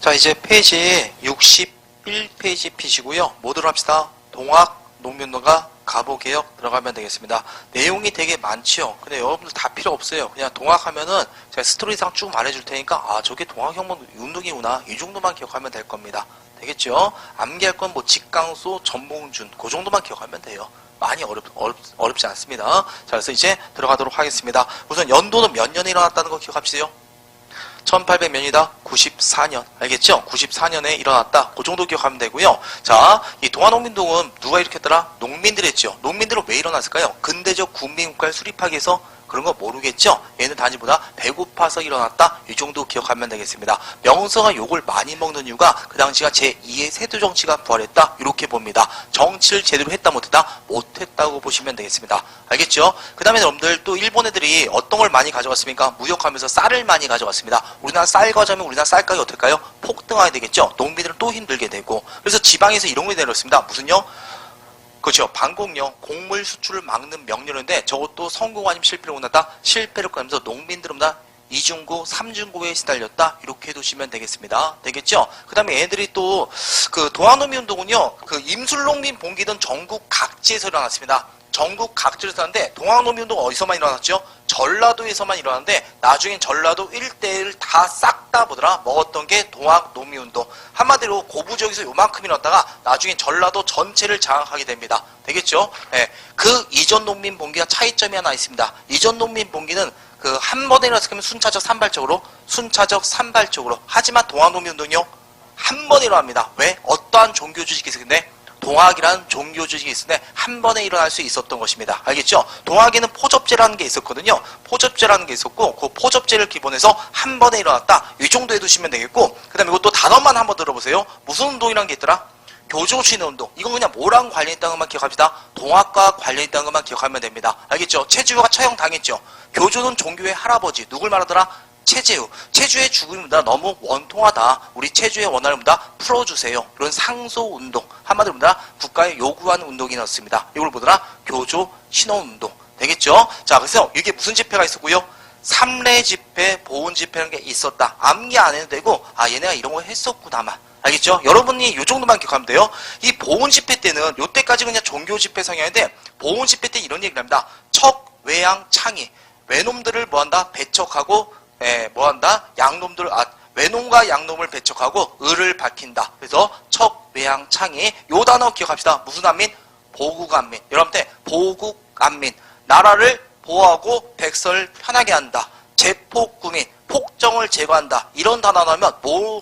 자, 이제 페이지 61페이지 피시고요. 뭐들 합시다. 동학, 농민노가, 가보개혁 들어가면 되겠습니다. 내용이 되게 많지요. 근데 여러분들 다 필요 없어요. 그냥 동학하면은 제가 스토리상 쭉 말해줄 테니까 아, 저게 동학혁명 운동이구나. 이 정도만 기억하면 될 겁니다. 되겠죠? 암기할 건 뭐 직강소, 전봉준 그 정도만 기억하면 돼요. 많이 어렵지 않습니다. 자, 그래서 이제 들어가도록 하겠습니다. 우선 연도는 몇 년에 일어났다는 거 기억합시다. 1800년이다. 94년. 알겠죠? 94년에 일어났다. 그 정도 기억하면 되고요. 자, 이 동아농민동은 누가 일으켰더라? 농민들이 했죠. 농민들은 왜 일어났을까요? 근대적 국민국가를 수립하기 위해서 그런 거 모르겠죠? 얘는 단지보다 배고파서 일어났다. 이 정도 기억하면 되겠습니다. 명성가 욕을 많이 먹는 이유가 그 당시가 제2의 세도 정치가 부활했다. 이렇게 봅니다. 정치를 제대로 했다 못했다? 못했다고 보시면 되겠습니다. 알겠죠? 그 다음에 여러분들 또 일본 애들이 어떤 걸 많이 가져갔습니까? 무역하면서 쌀을 많이 가져갔습니다. 우리나라 쌀 가져가면 우리나라 쌀 가격이 어떨까요? 폭등하게 되겠죠? 농민들은 또 힘들게 되고. 그래서 지방에서 이런 걸 내렸습니다. 무슨요? 그렇죠. 방공령, 곡물 수출을 막는 명령인데 저것도 성공 아니면 실패를 원한다. 실패를 거면서 농민들은 다 이중고, 삼중고에 시달렸다. 이렇게 해두시면 되겠습니다. 되겠죠? 그 다음에 애들이 또 그 동학농민운동은요. 그 임술농민 봉기든 전국 각지에서 일어났습니다. 전국 각지에서 일어났는데 동학농민운동 어디서만 일어났죠? 전라도에서만 일어났는데 나중엔 전라도 일대를 다 싹 다 보더라. 먹었던 게 동학농민운동. 한마디로 고부 지역에서 요만큼 일어났다가 나중엔 전라도 전체를 장악하게 됩니다. 되겠죠? 네. 그 이전 농민 봉기가 차이점이 하나 있습니다. 이전 농민 봉기는 그 한 번에 일어났으면 순차적 산발적으로 하지만 동학농민운동이요 한 번에 일어납니다. 왜? 어떠한 종교 조직이 있었는데 동학이라는 종교 조직이 있는데 한 번에 일어날 수 있었던 것입니다. 알겠죠? 동학에는 포접제라는 게 있었거든요. 포접제라는 게 있었고 그 포접제를 기본해서 한 번에 일어났다. 이 정도 해두시면 되겠고 그 다음에 이것도 단어만 한번 들어보세요. 무슨 운동이라는 게 있더라? 교조신의 운동. 이건 그냥 뭐랑 관련있다는 것만 기억합시다. 동학과 관련있다는 것만 기억하면 됩니다. 알겠죠? 최주호가 처형당했죠. 교조는 종교의 할아버지. 누굴 말하더라? 최재우. 최주의 죽음보다 너무 원통하다. 우리 최주의 원한을 보다 풀어주세요. 이런 상소운동. 한마디로 보다 국가에 요구하는 운동이었습니다. 이걸 보더라? 교조 신호운동. 되겠죠? 자, 그래서 이게 무슨 집회가 있었고요? 삼례 집회, 보훈 집회라는 게 있었다. 암기 안 해도 되고 아 얘네가 이런 거 했었구나만. 알겠죠? 여러분이 이 정도만 기억하면 돼요. 이 보훈 집회 때는 요때까지 그냥 종교 집회 성향인데 보훈 집회 때 이런 얘기를 합니다. 척, 외양, 창의. 외놈들을 뭐한다? 배척하고 뭐한다? 양놈들, 외놈과 양놈을 배척하고 을을 밝힌다. 그래서 척, 외양, 창의. 요 단어 기억합시다. 무슨 안민? 보국안민. 여러분한테 보국안민. 나라를 보호하고 백성을 편하게 한다. 제폭구민. 폭정을 제거한다. 이런 단어 나오면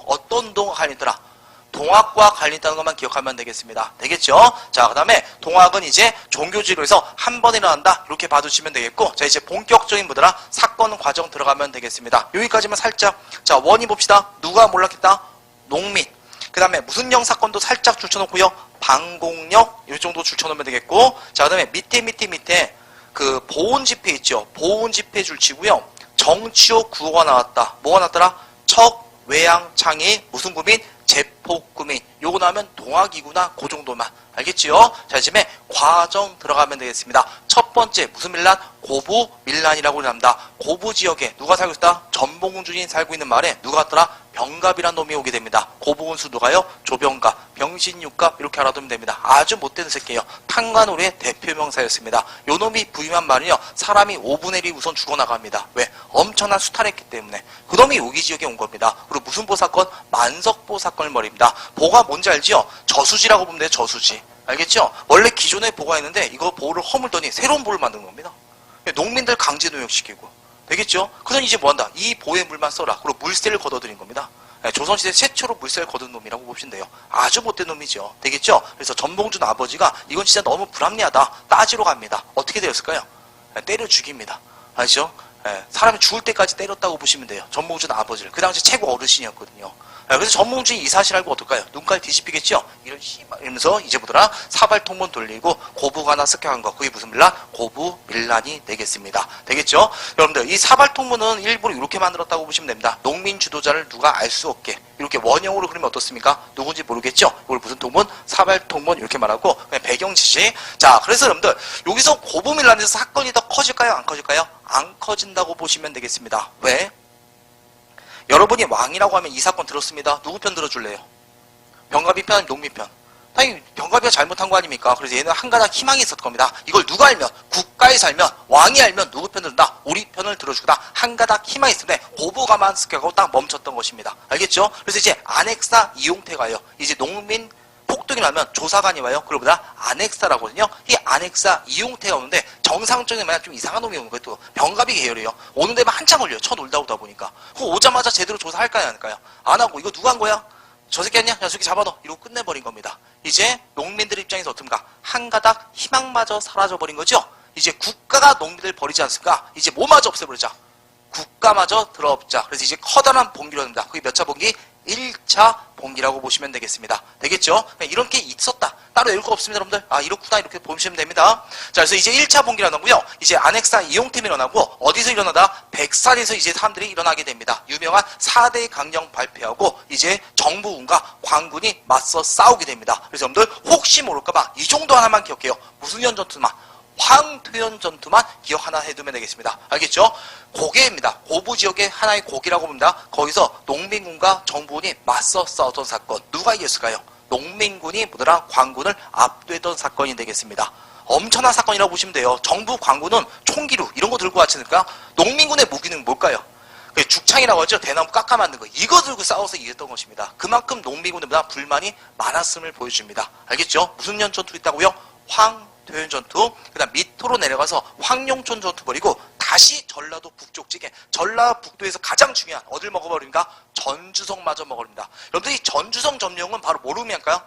어떤 운동과 관련있더라? 동학과 관련있다는 것만 기억하면 되겠습니다. 되겠죠? 자, 그 다음에 동학은 이제 종교지로 해서 한 번에 일어난다. 이렇게 봐두시면 되겠고 자, 이제 본격적인 뭐더라? 사건 과정 들어가면 되겠습니다. 여기까지만 살짝. 자, 원인 봅시다. 누가 몰락했다? 농민. 그 다음에 무슨 령 사건도 살짝 줄쳐놓고요. 방공령 이 정도 줄쳐놓으면 되겠고 자, 그 다음에 밑에 그 보훈 집회 있죠. 보훈 집회 줄치고요. 정치호 구호가 나왔다. 뭐가 나왔더라? 척, 외양, 창의, 무슨 구민? 제폭구민. 요거 나오면 동학이구나. 그 정도만. 알겠지요? 자, 지금 과정 들어가면 되겠습니다. 첫 번째 무슨 밀란? 고부 밀란이라고 합니다. 고부 지역에 누가 살고 있다? 전봉준이 살고 있는 마을에 누가 왔더라? 병갑이란 놈이 오게 됩니다. 고부군수 누가요? 조병갑, 병신육갑 이렇게 알아두면 됩니다. 아주 못된 새끼예요. 탄관우리의 대표명사였습니다. 요 놈이 부임한 말은요. 사람이 5분의 1이 우선 죽어나갑니다. 왜? 엄청난 수탈했기 때문에. 그 놈이 여기 지역에 온 겁니다. 그리고 무슨 보 사건? 만석보 사건을 벌입니다. 보가 뭔지 알지요? 저수지라고 보면 돼요. 저수지. 알겠죠? 원래 기존에 보가 있는데 이거 보를 허물더니 새로운 보를 만든 겁니다. 농민들 강제 노역시키고. 되겠죠? 그럼 이제 뭐한다? 이 보의 물만 써라. 그리고 물세를 걷어들인 겁니다. 조선시대 최초로 물세를 거둔 놈이라고 보시면 돼요. 아주 못된 놈이죠. 되겠죠? 그래서 전봉준 아버지가 이건 진짜 너무 불합리하다. 따지러 갑니다. 어떻게 되었을까요? 때려 죽입니다. 아시죠? 사람이 죽을 때까지 때렸다고 보시면 돼요. 전봉준 아버지를. 그 당시 최고 어르신이었거든요. 그래서 전봉준이 이 사실 알고 어떨까요? 눈깔 뒤집히겠죠? 이러면서 이제 보더라 사발통문 돌리고 고부가 하나 습격한 거. 그게 무슨 밀란? 고부 밀란이 되겠습니다. 되겠죠? 여러분들 이 사발통문은 일부러 이렇게 만들었다고 보시면 됩니다. 농민 주도자를 누가 알 수 없게 이렇게 원형으로 그리면 어떻습니까? 누군지 모르겠죠? 이걸 무슨 통문? 사발통문 이렇게 말하고 그냥 배경지시. 자, 그래서 여러분들 여기서 고부 밀란에서 사건이 더 커질까요? 안 커질까요? 안 커진다고 보시면 되겠습니다. 왜? 여러분이 왕이라고 하면 이 사건 들었습니다. 누구 편 들어줄래요? 병갑이 편, 농민 편. 당연히 병갑이가 잘못한 거 아닙니까? 그래서 얘는 한 가닥 희망이 있었을 겁니다. 이걸 누가 알면, 국가에 살면, 왕이 알면 누구 편을 든다? 우리 편을 들어주다. 한 가닥 희망이 있었는데 고부가만 습격하고 딱 멈췄던 것입니다. 알겠죠? 그래서 이제 안핵사 이용태가요. 이제 농민 폭동이 나면 조사관이 와요. 그러보다 안핵사라고 하거든요. 이 안핵사 이용태가 오는데 정상적인 만약 좀 이상한 놈이 오는 거예요. 또 병갑이 계열이에요. 오는 데만 한참 걸려요. 쳐놀다 오다 보니까. 그거 오자마자 제대로 조사할까요? 안 할까요? 안 하고 이거 누가 한 거야? 저 새끼 아니야? 야, 저 새끼 잡아넣어. 이러고 끝내버린 겁니다. 이제 농민들 입장에서 어떤가? 한 가닥 희망마저 사라져버린 거죠? 이제 국가가 농민들 버리지 않습니까? 이제 뭐마저 없애버리자. 국가마저 들어엎자. 그래서 이제 커다란 봉기로 합니다. 그게 몇 차 봉기? 1차 봉기라고 보시면 되겠습니다. 되겠죠? 이런 게 있었다. 따로 외울 거 없습니다, 여러분들. 아, 이렇구나. 이렇게 보시면 됩니다. 자, 그래서 이제 1차 봉기라는 거고요. 이제 안핵사 이용템이 일어나고, 어디서 일어나다? 백산에서 이제 사람들이 일어나게 됩니다. 유명한 4대 강령 발표하고, 이제 정부군과 광군이 맞서 싸우게 됩니다. 그래서 여러분들, 혹시 모를까봐 이 정도 하나만 기억해요. 무슨 전투만? 황퇴현 전투만 기억 하나 해두면 되겠습니다. 알겠죠? 고개입니다. 고부 지역의 하나의 고기라고 봅니다. 거기서 농민군과 정부군이 맞서 싸웠던 사건. 누가 이겼을까요? 농민군이 뭐더라? 광군을 압도했던 사건이 되겠습니다. 엄청난 사건이라고 보시면 돼요. 정부 광군은 총기류 이런 거 들고 왔으니까 농민군의 무기는 뭘까요? 죽창이라고 하죠. 대나무 깎아 만든 거. 이거 들고 싸워서 이겼던 것입니다. 그만큼 농민군보다 불만이 많았음을 보여줍니다. 알겠죠? 무슨 전투 있다고요? 황퇴현 전투, 그 다음 밑으로 내려가서 황룡촌 전투 벌이고 다시 전라도 북쪽 지게 전라북도에서 가장 중요한 어딜 먹어버립니까? 전주성마저 먹어버립니다. 여러분들 이 전주성 점령은 바로 뭐로 의미할까요?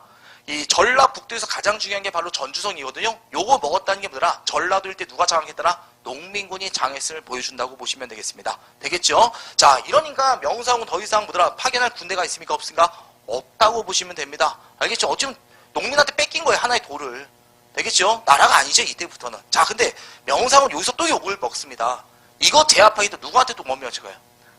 이 전라북도에서 가장 중요한 게 바로 전주성이거든요. 요거 먹었다는 게 뭐더라? 전라도 일대 누가 장악했더라? 농민군이 장했음을 보여준다고 보시면 되겠습니다. 되겠죠? 자, 이러니까 명성은 더 이상 뭐더라? 파견할 군대가 있습니까? 없습니까? 없다고 보시면 됩니다. 알겠죠? 어쩌면 농민한테 뺏긴 거예요. 하나의 돌을. 되겠죠? 나라가 아니죠, 이때부터는. 자, 근데 명상은 여기서 또 욕을 먹습니다. 이거 제압하기도 누구한테 또 멈춰가요?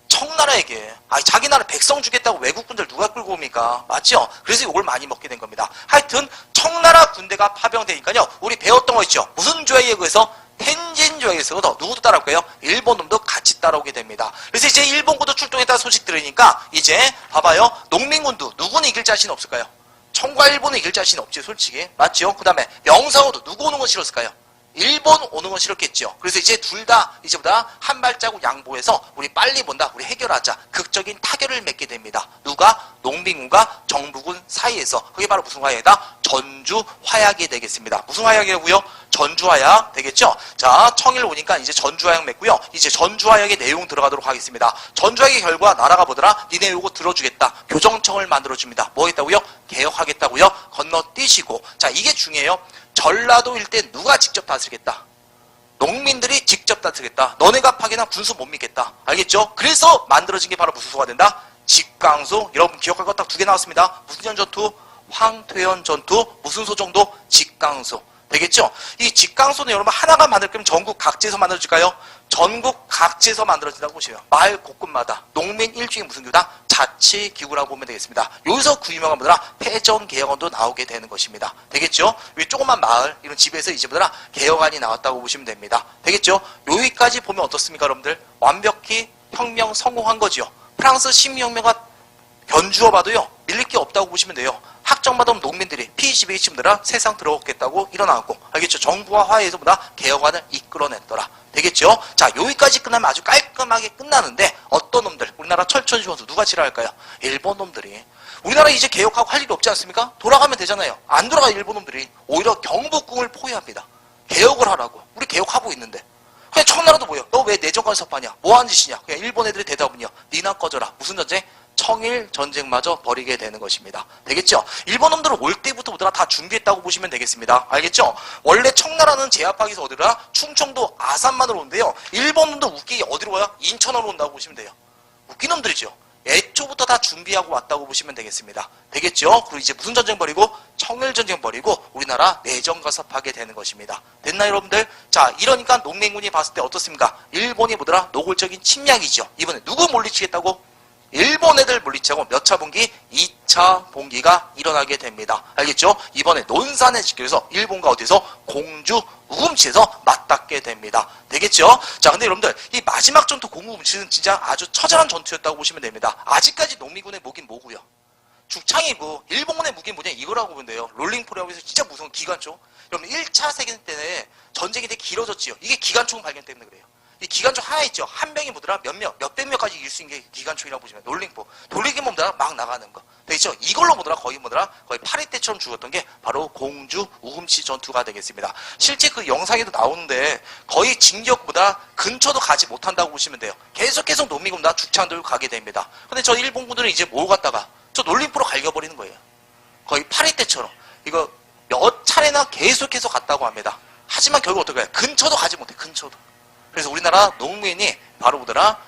청나라에게. 아니, 자기 나라 백성 주겠다고 외국군들 누가 끌고 옵니까? 맞죠? 그래서 욕을 많이 먹게 된 겁니다. 하여튼 청나라 군대가 파병되니까요. 우리 배웠던 거 있죠? 무슨 조약에 의해서? 텐진조약에서 누구도 따라올까요? 일본 놈도 같이 따라오게 됩니다. 그래서 이제 일본군도 출동했다는 소식 들으니까 이제 봐봐요. 농민군도 누구는 이길 자신 없을까요? 청과 일본은 이길 자신 없지, 솔직히. 맞죠? 그 다음에 명성호도 누구 오는 건 싫었을까요? 일본 오는 건 싫었겠죠. 그래서 이제 둘 다 이제보다 한 발자국 양보해서 우리 빨리 본다, 우리 해결하자. 극적인 타결을 맺게 됩니다. 누가? 농민군과 정부군 사이에서. 그게 바로 무슨 화약이다? 전주 화약이 되겠습니다. 무슨 화약이라고요? 전주 화약 되겠죠? 자, 청일 오니까 이제 전주 화약 맺고요. 이제 전주 화약의 내용 들어가도록 하겠습니다. 전주 화약의 결과 나라가 뭐더라? 니네 요거 들어주겠다. 교정청을 만들어줍니다. 뭐 하겠다고요? 개혁하겠다고요? 건너뛰시고. 자, 이게 중요해요. 전라도 일대 누가 직접 다스리겠다? 농민들이 직접 다스리겠다. 너네가 파견한 군수 못 믿겠다. 알겠죠? 그래서 만들어진 게 바로 무슨 소가 된다? 직강소. 여러분 기억할 거 딱 두 개 나왔습니다. 무슨 전투? 황퇴현 전투. 무슨 소 정도? 직강소. 되겠죠? 이 직강소는 여러분 하나가 만들 거면 전국 각지에서 만들어질까요? 전국 각지에서 만들어진다고 보시면 마을 곳곳마다 농민 일주일 무슨 교다? 자치기구라고 보면 되겠습니다. 여기서 그 유명한 뭐더라? 패전개혁원도 나오게 되는 것입니다. 되겠죠? 이 조그만 마을 이런 집에서 이제 뭐더라? 개혁안이 나왔다고 보시면 됩니다. 되겠죠? 여기까지 보면 어떻습니까, 여러분들? 완벽히 혁명 성공한 거죠. 프랑스 식민혁명가 견주어 봐도요, 밀릴 게 없다고 보시면 돼요. 학정마다 농민들이 P21층들아 세상 들어오겠다고 일어나고, 알겠죠? 정부와 화해해서 보다 개혁안을 이끌어냈더라. 되겠죠? 자, 여기까지 끝나면 아주 깔끔하게 끝나는데, 어떤 놈들, 우리나라 철천지 원수 누가 지랄할까요? 일본 놈들이. 우리나라 이제 개혁하고 할 일이 없지 않습니까? 돌아가면 되잖아요. 안 돌아가 일본 놈들이. 오히려 경복궁을 포위합니다. 개혁을 하라고. 우리 개혁하고 있는데. 그냥 청나라도 뭐예요? 너 왜 내정관 섭하냐? 뭐 하는 짓이냐? 그냥 일본 애들이 대답은요. 니나 꺼져라. 무슨 전쟁? 청일 전쟁마저 벌이게 되는 것입니다. 되겠죠? 일본 놈들은 올 때부터 뭐더라 다 준비했다고 보시면 되겠습니다. 알겠죠? 원래 청나라는 제압하기 위해서 어디라? 충청도 아산만으로 온대요. 일본 놈도 웃기게 어디로 와요? 인천으로 온다고 보시면 돼요. 웃긴 놈들이죠. 애초부터 다 준비하고 왔다고 보시면 되겠습니다. 되겠죠? 그리고 이제 무슨 전쟁 벌이고? 청일 전쟁 벌이고 우리나라 내정 가섭하게 되는 것입니다. 됐나요, 여러분들? 자, 이러니까 농민군이 봤을 때 어떻습니까? 일본이 뭐더라? 노골적인 침략이죠. 이번에 누구 물리치겠다고? 일본 애들 물리치하고 몇 차 봉기? 2차 봉기가 일어나게 됩니다. 알겠죠? 이번에 논산의 직결에서 일본과 어디서? 공주 우금치에서 맞닿게 됩니다. 되겠죠? 자, 근데 여러분들 이 마지막 전투 공주 우금치는 진짜 아주 처절한 전투였다고 보시면 됩니다. 아직까지 농미군의 무기는 뭐고요? 죽창이고 일본군의 무기는 뭐냐 이거라고 보면 돼요. 롤링포라고 해서 진짜 무서운 기관총. 여러분 1차 세계대전 때는 전쟁이 되게 길어졌지요. 이게 기관총 발견 때문에 그래요. 이 기관총 하나 있죠. 한 병이 뭐더라? 몇백 명까지 이길 수 있는 게 기관총이라고 보시면 롤링포. 돌리기만 뭐더라? 막 나가는 거. 되겠죠? 이걸로 뭐더라? 거의 파리 때처럼 죽었던 게 바로 공주 우금치 전투가 되겠습니다. 실제 그 영상에도 나오는데 거의 진격보다 근처도 가지 못한다고 보시면 돼요. 계속 농미군 다 죽창 들고 가게 됩니다. 근데 저 일본군들은 이제 뭘 갖다가 저 롤링포로 갈겨버리는 거예요. 거의 파리 때처럼. 이거 몇 차례나 계속해서 갔다고 합니다. 하지만 결국 어떻게 해요? 근처도 가지 못해. 근처도. 그래서 우리나라 농민이 바로 뭐더라?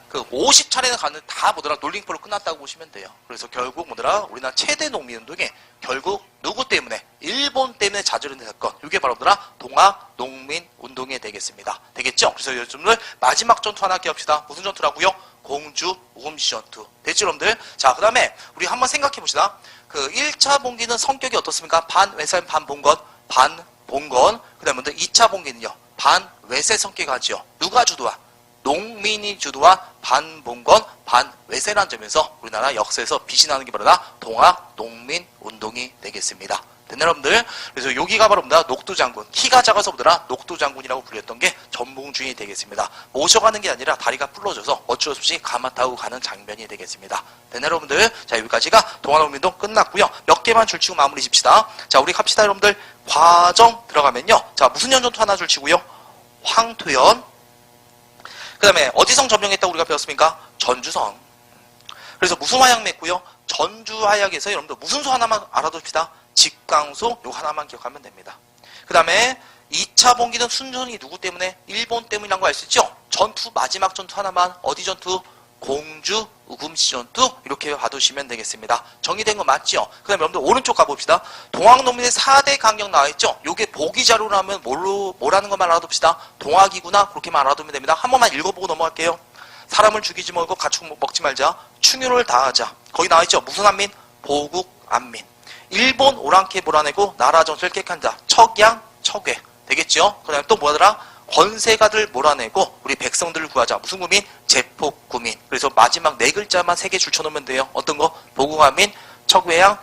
그 50차례나 갔는데 다 뭐더라? 롤링포로 끝났다고 보시면 돼요. 그래서 결국 뭐더라? 우리나라 최대 농민운동이 결국 누구 때문에? 일본 때문에 자절된 사건. 이게 바로 뭐더라? 동학 농민운동이 되겠습니다. 되겠죠? 그래서 여러분들 마지막 전투 하나 기억합시다. 무슨 전투라고요? 공주 우금치 전투. 됐죠, 여러분들? 자, 그 다음에 우리 한번 생각해 봅시다. 그 1차 봉기는 성격이 어떻습니까? 반외산 반봉건, 반봉건. 그 다음에 2차 봉기는요? 반외세 성격이 하지요. 누가 주도와? 농민이 주도와 반봉건, 반외세라는 점에서 우리나라 역사에서 빛이 나는 게 바로 동학 농민운동이 되겠습니다. 됐나 여러분들? 그래서 여기가 바로 뭐다? 녹두장군. 키가 작아서 뭐더라? 녹두장군이라고 불렸던 게 전봉주인이 되겠습니다. 모셔가는 게 아니라 다리가 불러져서 어쩔 수 없이 가마 타고 가는 장면이 되겠습니다. 됐나 여러분들? 자, 여기까지가 동학농민운동 끝났고요. 몇 개만 줄치고 마무리 집시다. 자, 우리 갑시다 여러분들. 과정 들어가면요. 자, 무슨 연전투 하나 줄치고요. 황토연. 그 다음에 어디성 점령했다고 우리가 배웠습니까? 전주성. 그래서 무슨 화약 맺고요. 전주 화약에서 여러분들 무슨 소 하나만 알아둡시다. 직강소 요 하나만 기억하면 됩니다. 그 다음에 2차 봉기는 순전히 누구 때문에? 일본 때문이란 거 알 수 있죠? 전투 마지막 전투 하나만 어디 전투? 공주 우금치 전투 이렇게 봐두시면 되겠습니다. 정리된 거 맞죠? 그 다음에 여러분들 오른쪽 가봅시다. 동학농민의 4대 강경 나와있죠? 요게 보기 자료라면 뭐라는 것만 알아둡시다. 동학이구나 그렇게만 알아두면 됩니다. 한 번만 읽어보고 넘어갈게요. 사람을 죽이지 말고 가축 먹지 말자. 충유를 다하자. 거기 나와있죠? 무슨 안민? 보국 안민. 일본 오랑캐 몰아내고 나라 정치를 깨끗한다. 척양 척외 되겠죠? 그 다음에 또 뭐하더라? 권세가들 몰아내고 우리 백성들을 구하자. 무슨 구민? 제폭구민. 그래서 마지막 네 글자만 3개 줄쳐놓으면 돼요. 어떤 거? 보국안민, 척외양,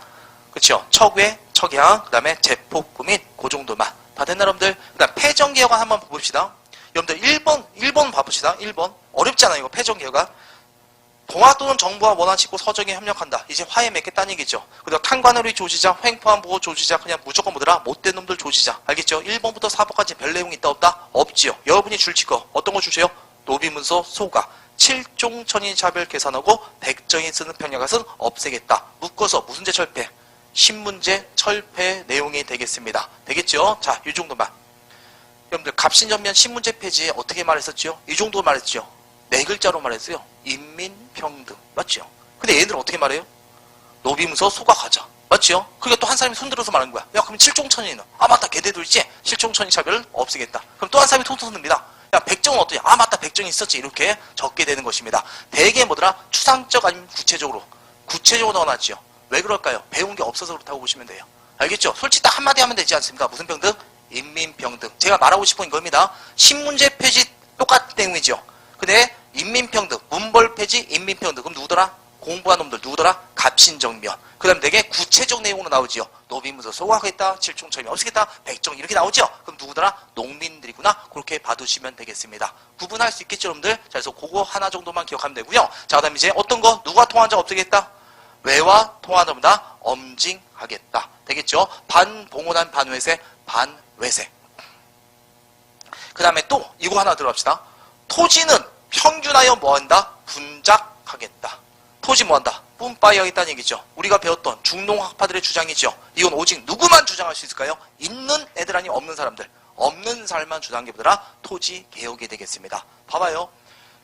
그쵸? 척외, 척양, 그 다음에 제폭구민, 그 정도만. 다 됐나 여러분들? 그 다음 패전개혁안 한번 봅시다. 여러분들 1번 봐봅시다. 1번. 어렵잖아요 이거 패전개혁안. 동학 또는 정부와 원한 짓고 서정에 협력한다. 이제 화해 맺겠다는 얘기죠. 그리고 탄관우리 조지자, 횡포한 보고 조지자, 그냥 무조건 뭐더라? 못된 놈들 조지자. 알겠죠? 1번부터 4번까지 별 내용이 있다 없다? 없지요. 여러분이 줄칠 거 어떤 거 주세요? 노비문서 소가. 7종천인 차별 계산하고 백정이 쓰는 평야갓은 없애겠다. 묶어서 무슨 제 철폐? 신문제 철폐 내용이 되겠습니다. 되겠죠? 자, 이 정도만. 여러분들 갑신전면 신문제 폐지에 어떻게 말했었죠? 이 정도 말했죠. 4글자로 말했어요. 인민평등. 맞죠? 근데 얘네들은 어떻게 말해요? 노비문서 소각하자. 맞죠? 그러니까 또 한 사람이 손들어서 말하는 거야. 야, 그럼 7종천이는? 아, 맞다. 걔네도 있지? 7종천인 차별을 없애겠다. 그럼 또 한 사람이 손 듭니다. 야, 백정은 어떠냐? 아, 맞다. 백정이 있었지. 이렇게 적게 되는 것입니다. 대개 뭐더라? 추상적 아니면 구체적으로. 구체적으로 넣어놨지요. 왜 그럴까요? 배운 게 없어서 그렇다고 보시면 돼요. 알겠죠? 솔직히 딱 한마디 하면 되지 않습니까? 무슨 평등? 인민평등. 제가 말하고 싶은 겁니다. 신문제 폐지 똑같은 내용이죠. 근데 인민평등, 문벌 폐지, 인민평등. 그럼 누구더라? 공부한 놈들 누구더라? 갑신정면. 그 다음 되게 구체적 내용으로 나오지요. 노비문서 소각하겠다, 칠종천이 없애겠다, 백정 이렇게 나오죠. 그럼 누구더라? 농민들이구나. 그렇게 봐두시면 되겠습니다. 구분할 수 있겠죠, 여러분들? 자, 그래서 그거 하나 정도만 기억하면 되고요. 자, 그 다음 이제 어떤 거? 누가 통한 자 없애겠다? 외와 통한 자보다 엄징하겠다. 되겠죠? 반봉온한 반외세, 반외세. 그 다음에 또 이거 하나 들어갑시다. 토지는 평균하여 뭐한다? 분작하겠다. 토지 뭐한다? 뿜빠이하겠다는 얘기죠. 우리가 배웠던 중농학파들의 주장이죠. 이건 오직 누구만 주장할 수 있을까요? 있는 애들 아니 없는 사람들. 없는 사람만 주장한 게 뭐더라? 토지 개혁이 되겠습니다. 봐봐요.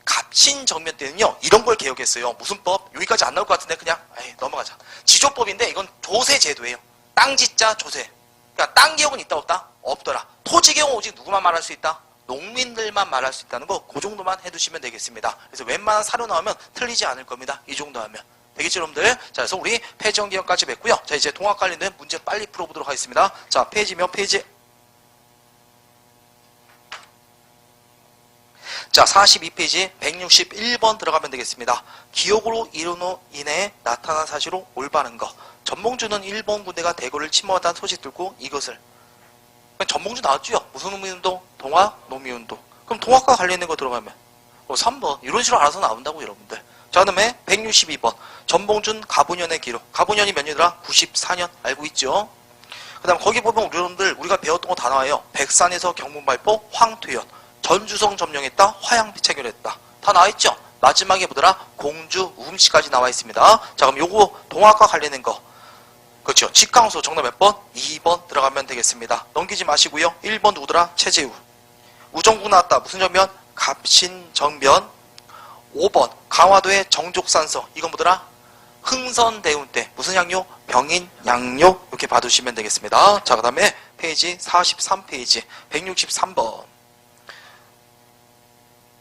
갑신정면 때는요. 이런 걸 개혁했어요. 무슨 법? 여기까지 안 나올 것 같은데 그냥 넘어가자. 지조법인데 이건 조세제도예요. 땅짓자 조세. 그러니까 땅 개혁은 있다 없다? 없더라. 토지 개혁은 오직 누구만 말할 수 있다? 농민들만 말할 수 있다는 거 그 정도만 해두시면 되겠습니다. 그래서 웬만한 사료 나오면 틀리지 않을 겁니다. 이 정도 하면. 되겠죠, 여러분들? 자, 그래서 우리 폐지연기형까지 맺고요. 자, 이제 동학 관련된 문제 빨리 풀어보도록 하겠습니다. 자, 페이지 몇 페이지? 자, 42페이지 161번 들어가면 되겠습니다. 기억으로 인해 나타난 사실로 올바른 거. 전봉주는 일본 군대가 대구를 침범한다는 소식 듣고 이것을. 전봉주 나왔죠? 무슨 농민운동? 동학 농민운동. 그럼 동학과 관련된 거 들어가면 3번 이런 식으로 알아서 나온다고 여러분들. 자, 그 다음에 162번 전봉준 가보년의 기록. 가보년이 몇 년이더라? 94년 알고 있죠? 그 다음 거기 보면 우리 여러분들 우리가 배웠던 거 다 나와요. 백산에서 경문발포 황퇴현 전주성 점령했다 화양비 체결했다 다 나와있죠? 마지막에 뭐더라? 공주 우음씨까지 나와 있습니다. 자, 그럼 요거 동학과 관련된 거 그렇죠. 직강소 정답 몇 번? 2번 들어가면 되겠습니다. 넘기지 마시고요. 1번 누구더라? 최재우. 우정국 나왔다. 무슨 정변? 갑신정변. 5번 강화도의 정족산서. 이건 뭐더라? 흥선대운 때. 무슨 양요? 병인 양요. 이렇게 봐두시면 되겠습니다. 자, 그 다음에 페이지 43페이지 163번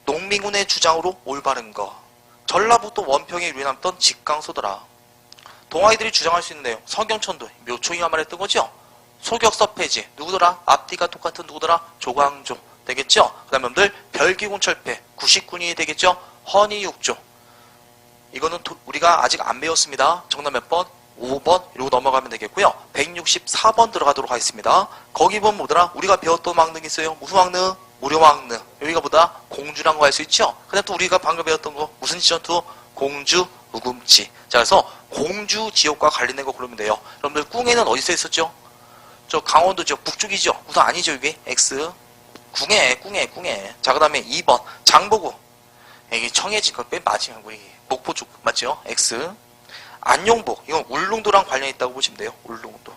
농민군의 주장으로 올바른 거. 전라북도 원평에 유래남던 직강소더라. 동아이들이 주장할 수 있는 내용. 서경천도 묘총이가 말했던 거죠. 소격서 폐지. 누구더라? 앞뒤가 똑같은 누구더라? 조광조. 되겠죠? 그 다음에 여러분들 별기군 철폐. 99년이 되겠죠? 허니육조. 이거는 우리가 아직 안 배웠습니다. 정답 몇 번? 5번 이러고 넘어가면 되겠고요. 164번 들어가도록 하겠습니다. 거기 보면 뭐더라? 우리가 배웠던 왕릉이 있어요. 무슨 왕릉? 무료왕릉. 여기가 뭐다? 공주란 거 알 수 있죠? 그 다음에 또 우리가 방금 배웠던 거 무슨 지전투? 공주 우금치. 자, 그래서 공주 지역과 관련된 거 고르면 돼요. 여러분들 꿍에는 어디서 있었죠? 저 강원도 지역 북쪽이죠? 우선 아니죠, 이게? X. 꿍에. 자, 그 다음에 2번 장보고. 이게 청해진 거 맨 마지막으로 이게 목포 쪽 맞죠? X. 안용복. 이건 울릉도랑 관련이 있다고 보시면 돼요. 울릉도.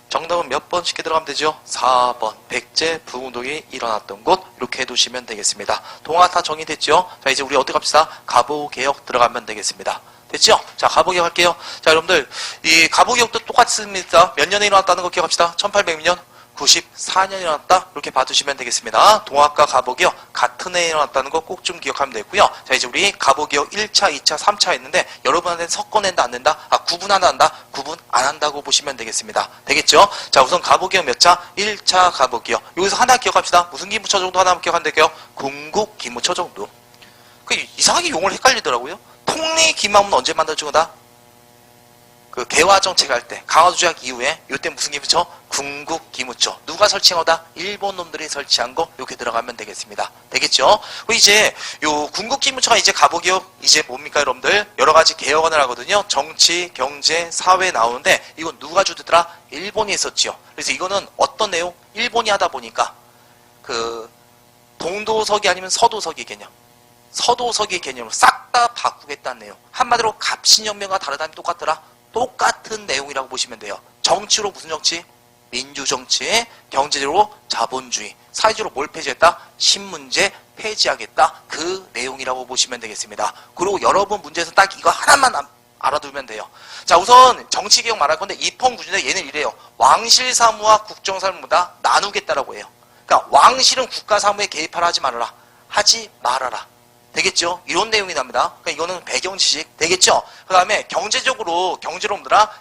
정답은 몇 번 쉽게 들어가면 되죠? 4번. 백제 부운동이 일어났던 곳. 이렇게 해두시면 되겠습니다. 동화 다 정의됐죠? 자, 이제 우리 어디 갑시다? 가보개혁 들어가면 되겠습니다. 됐죠? 자, 가보개혁 할게요. 자, 여러분들 이 가보개혁도 똑같습니다. 몇 년에 일어났다는 거 기억합시다. 1800년 94년에 일어났다. 이렇게 봐두시면 되겠습니다. 동학과 가보개혁 같은 해에 일어났다는 거 꼭 좀 기억하면 되고요. 자, 이제 우리 가보개혁 1차, 2차, 3차 했는데 여러분한테는 섞어낸다 안 된다? 구분한다? 구분 안 한다고 보시면 되겠습니다. 되겠죠? 자, 우선 가보개혁 몇 차? 1차 가보개혁. 여기서 하나 기억합시다. 무슨 기무처 정도 하나 기억한다고요? 궁극기무처 정도. 이상하게 용어를 헷갈리더라고요. 통리기마문 언제 만들어준 거다? 그 개화정책 할 때 강화도 조약 이후에 이때 무슨 기무처? 궁극기무처. 누가 설치한 거다? 일본 놈들이 설치한 거. 이렇게 들어가면 되겠습니다. 되겠죠? 이제 요 궁극기무처가 이제 가보개혁 이제 뭡니까 여러분들? 여러 가지 개혁안을 하거든요. 정치, 경제, 사회 나오는데 이건 누가 주더라? 일본이 했었지요. 그래서 이거는 어떤 내용? 일본이 하다 보니까 그 동도서기 아니면 서도서기 개념. 서도서기 개념으로 싹 다 바꾸겠다는 내용. 한마디로 갑신혁명과 다르다면 똑같더라? 똑같은 내용이라고 보시면 돼요. 정치로 무슨 정치? 민주정치. 경제적으로 자본주의. 사회적으로 뭘 폐지했다? 신문제 폐지하겠다. 그 내용이라고 보시면 되겠습니다. 그리고 여러분 문제에서 딱 이거 하나만 알아두면 돼요. 자, 우선 정치개혁 말할 건데 입헌군주인데 얘는 이래요. 왕실사무와 국정사무보다 나누겠다라고 해요. 그러니까 왕실은 국가사무에 개입하라 하지 말아라. 하지 말아라. 되겠죠? 이런 내용이 납니다. 그러니까 이거는 배경 지식 되겠죠? 그 다음에 경제로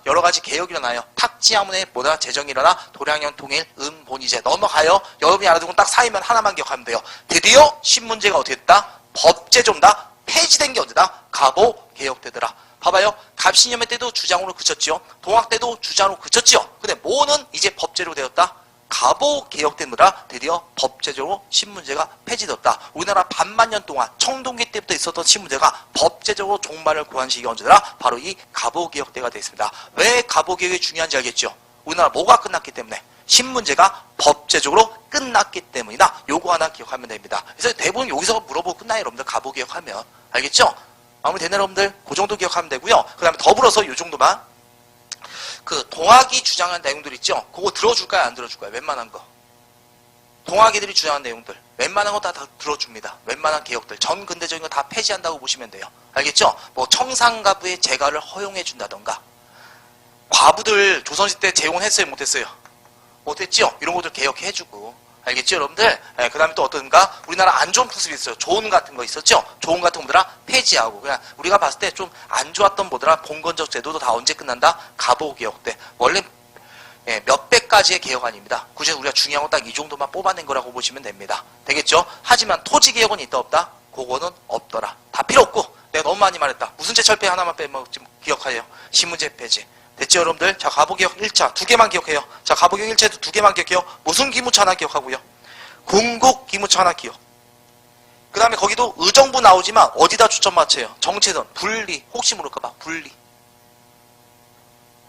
여러 가지 개혁이 일어나요. 탁지하문에 뭐다? 재정이 일어나 도량형 통일 본이제 넘어가요. 여러분이 알아두고 딱 4이면 하나만 기억하면 돼요. 드디어 신문제가 어떻게 됐다? 법제좀 다 폐지된 게 언제다? 가보개혁되더라. 봐봐요. 갑신여매 때도 주장으로 그쳤죠. 동학 때도 주장으로 그쳤죠. 근데 뭐는 이제 법제로 되었다? 가보개혁되느라 드디어 법제적으로 신문제가 폐지되었다. 우리나라 반만년 동안 청동기 때부터 있었던 신문제가 법제적으로 종말을 구한 시기가 언제더라? 바로 이 가보개혁 때가 되겠습니다. 왜 가보개혁이 중요한지 알겠죠? 우리나라 뭐가 끝났기 때문에? 신문제가 법제적으로 끝났기 때문이다. 요거 하나 기억하면 됩니다. 그래서 대부분 여기서 물어보고 끝나요. 여러분들 가보개혁하면. 알겠죠? 마무리 되는 여러분들 그 정도 기억하면 되고요. 그 다음에 더불어서 요 정도만 그 동학이 주장한 내용들 있죠? 그거 들어줄까요? 안 들어줄까요? 웬만한 거. 동학이들이 주장한 내용들. 웬만한 거 다 들어줍니다. 웬만한 개혁들. 전 근대적인 거 다 폐지한다고 보시면 돼요. 알겠죠? 뭐 청산가부의 재가를 허용해준다던가. 과부들 조선시대 재혼했어요? 못했어요? 못했죠? 이런 것들 개혁해주고. 알겠죠, 여러분들? 예, 그 다음에 또 어떤가? 우리나라 안 좋은 풍습이 있어요. 조언 같은 거 있었죠? 조언 같은 거 뭐더라? 폐지하고. 그냥 우리가 봤을 때 좀 안 좋았던 뭐더라? 봉건적 제도도 다 언제 끝난다? 가보개혁 때. 원래 예, 몇백 가지의 개혁안입니다. 굳이 우리가 중요한 건 딱 이 정도만 뽑아낸 거라고 보시면 됩니다. 되겠죠? 하지만 토지개혁은 있다 없다? 그거는 없더라. 다 필요 없고 내가 너무 많이 말했다. 무슨 제철폐 하나만 빼면 지금 기억하세요. 신문제 폐지. 됐죠, 여러분들? 자, 가보개혁 1차 두 개만 기억해요. 자, 가보개혁 1차도 두 개만 기억해요. 무슨 기무처 하나 기억하고요. 궁극 기무처 하나 기억. 그 다음에 거기도 의정부 나오지만 어디다 초점 맞춰요? 정체는 분리. 혹시 모를까봐 분리.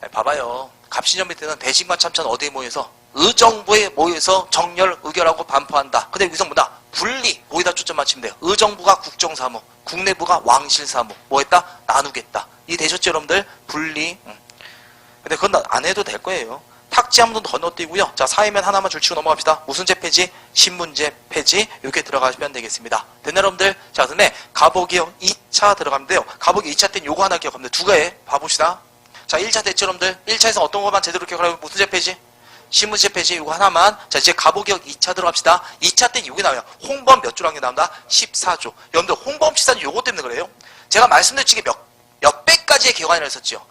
네, 봐봐요. 갑신년 밑에는 대신과 참천 어디에 모여서? 의정부에 모여서 정렬, 의결하고 반포한다. 근데 여기서 뭐다? 분리. 거기다 초점 맞추면 돼요. 의정부가 국정사무, 국내부가 왕실사무. 뭐 했다? 나누겠다. 이 되셨죠, 여러분들? 분리. 근데 그건 안 해도 될 거예요. 탁지 한 번 더 건너뛰고요. 자, 사회면 하나만 줄치고 넘어갑시다. 무슨 제 폐지? 신문제 폐지. 이렇게 들어가시면 되겠습니다. 됐나, 여러분들? 자, 그다음에 가보기요 2차 들어가면 돼요. 가보기 2차 때는 요거 하나 기억하면 돼. 두 개 봐봅시다. 자, 1차 됐죠, 여러분들? 1차에서 어떤 것만 제대로 기억하라고? 무슨 제 폐지? 신문제 폐지. 이거 하나만. 자, 이제 가보기역 2차 들어갑시다. 2차 때는 요게 나와요. 홍범 몇 조라는 게 나온다? 14조. 여러분들, 홍범 14조 요거 때문에 그래요. 제가 말씀드린 게 몇백 가지의 개관을 했었죠.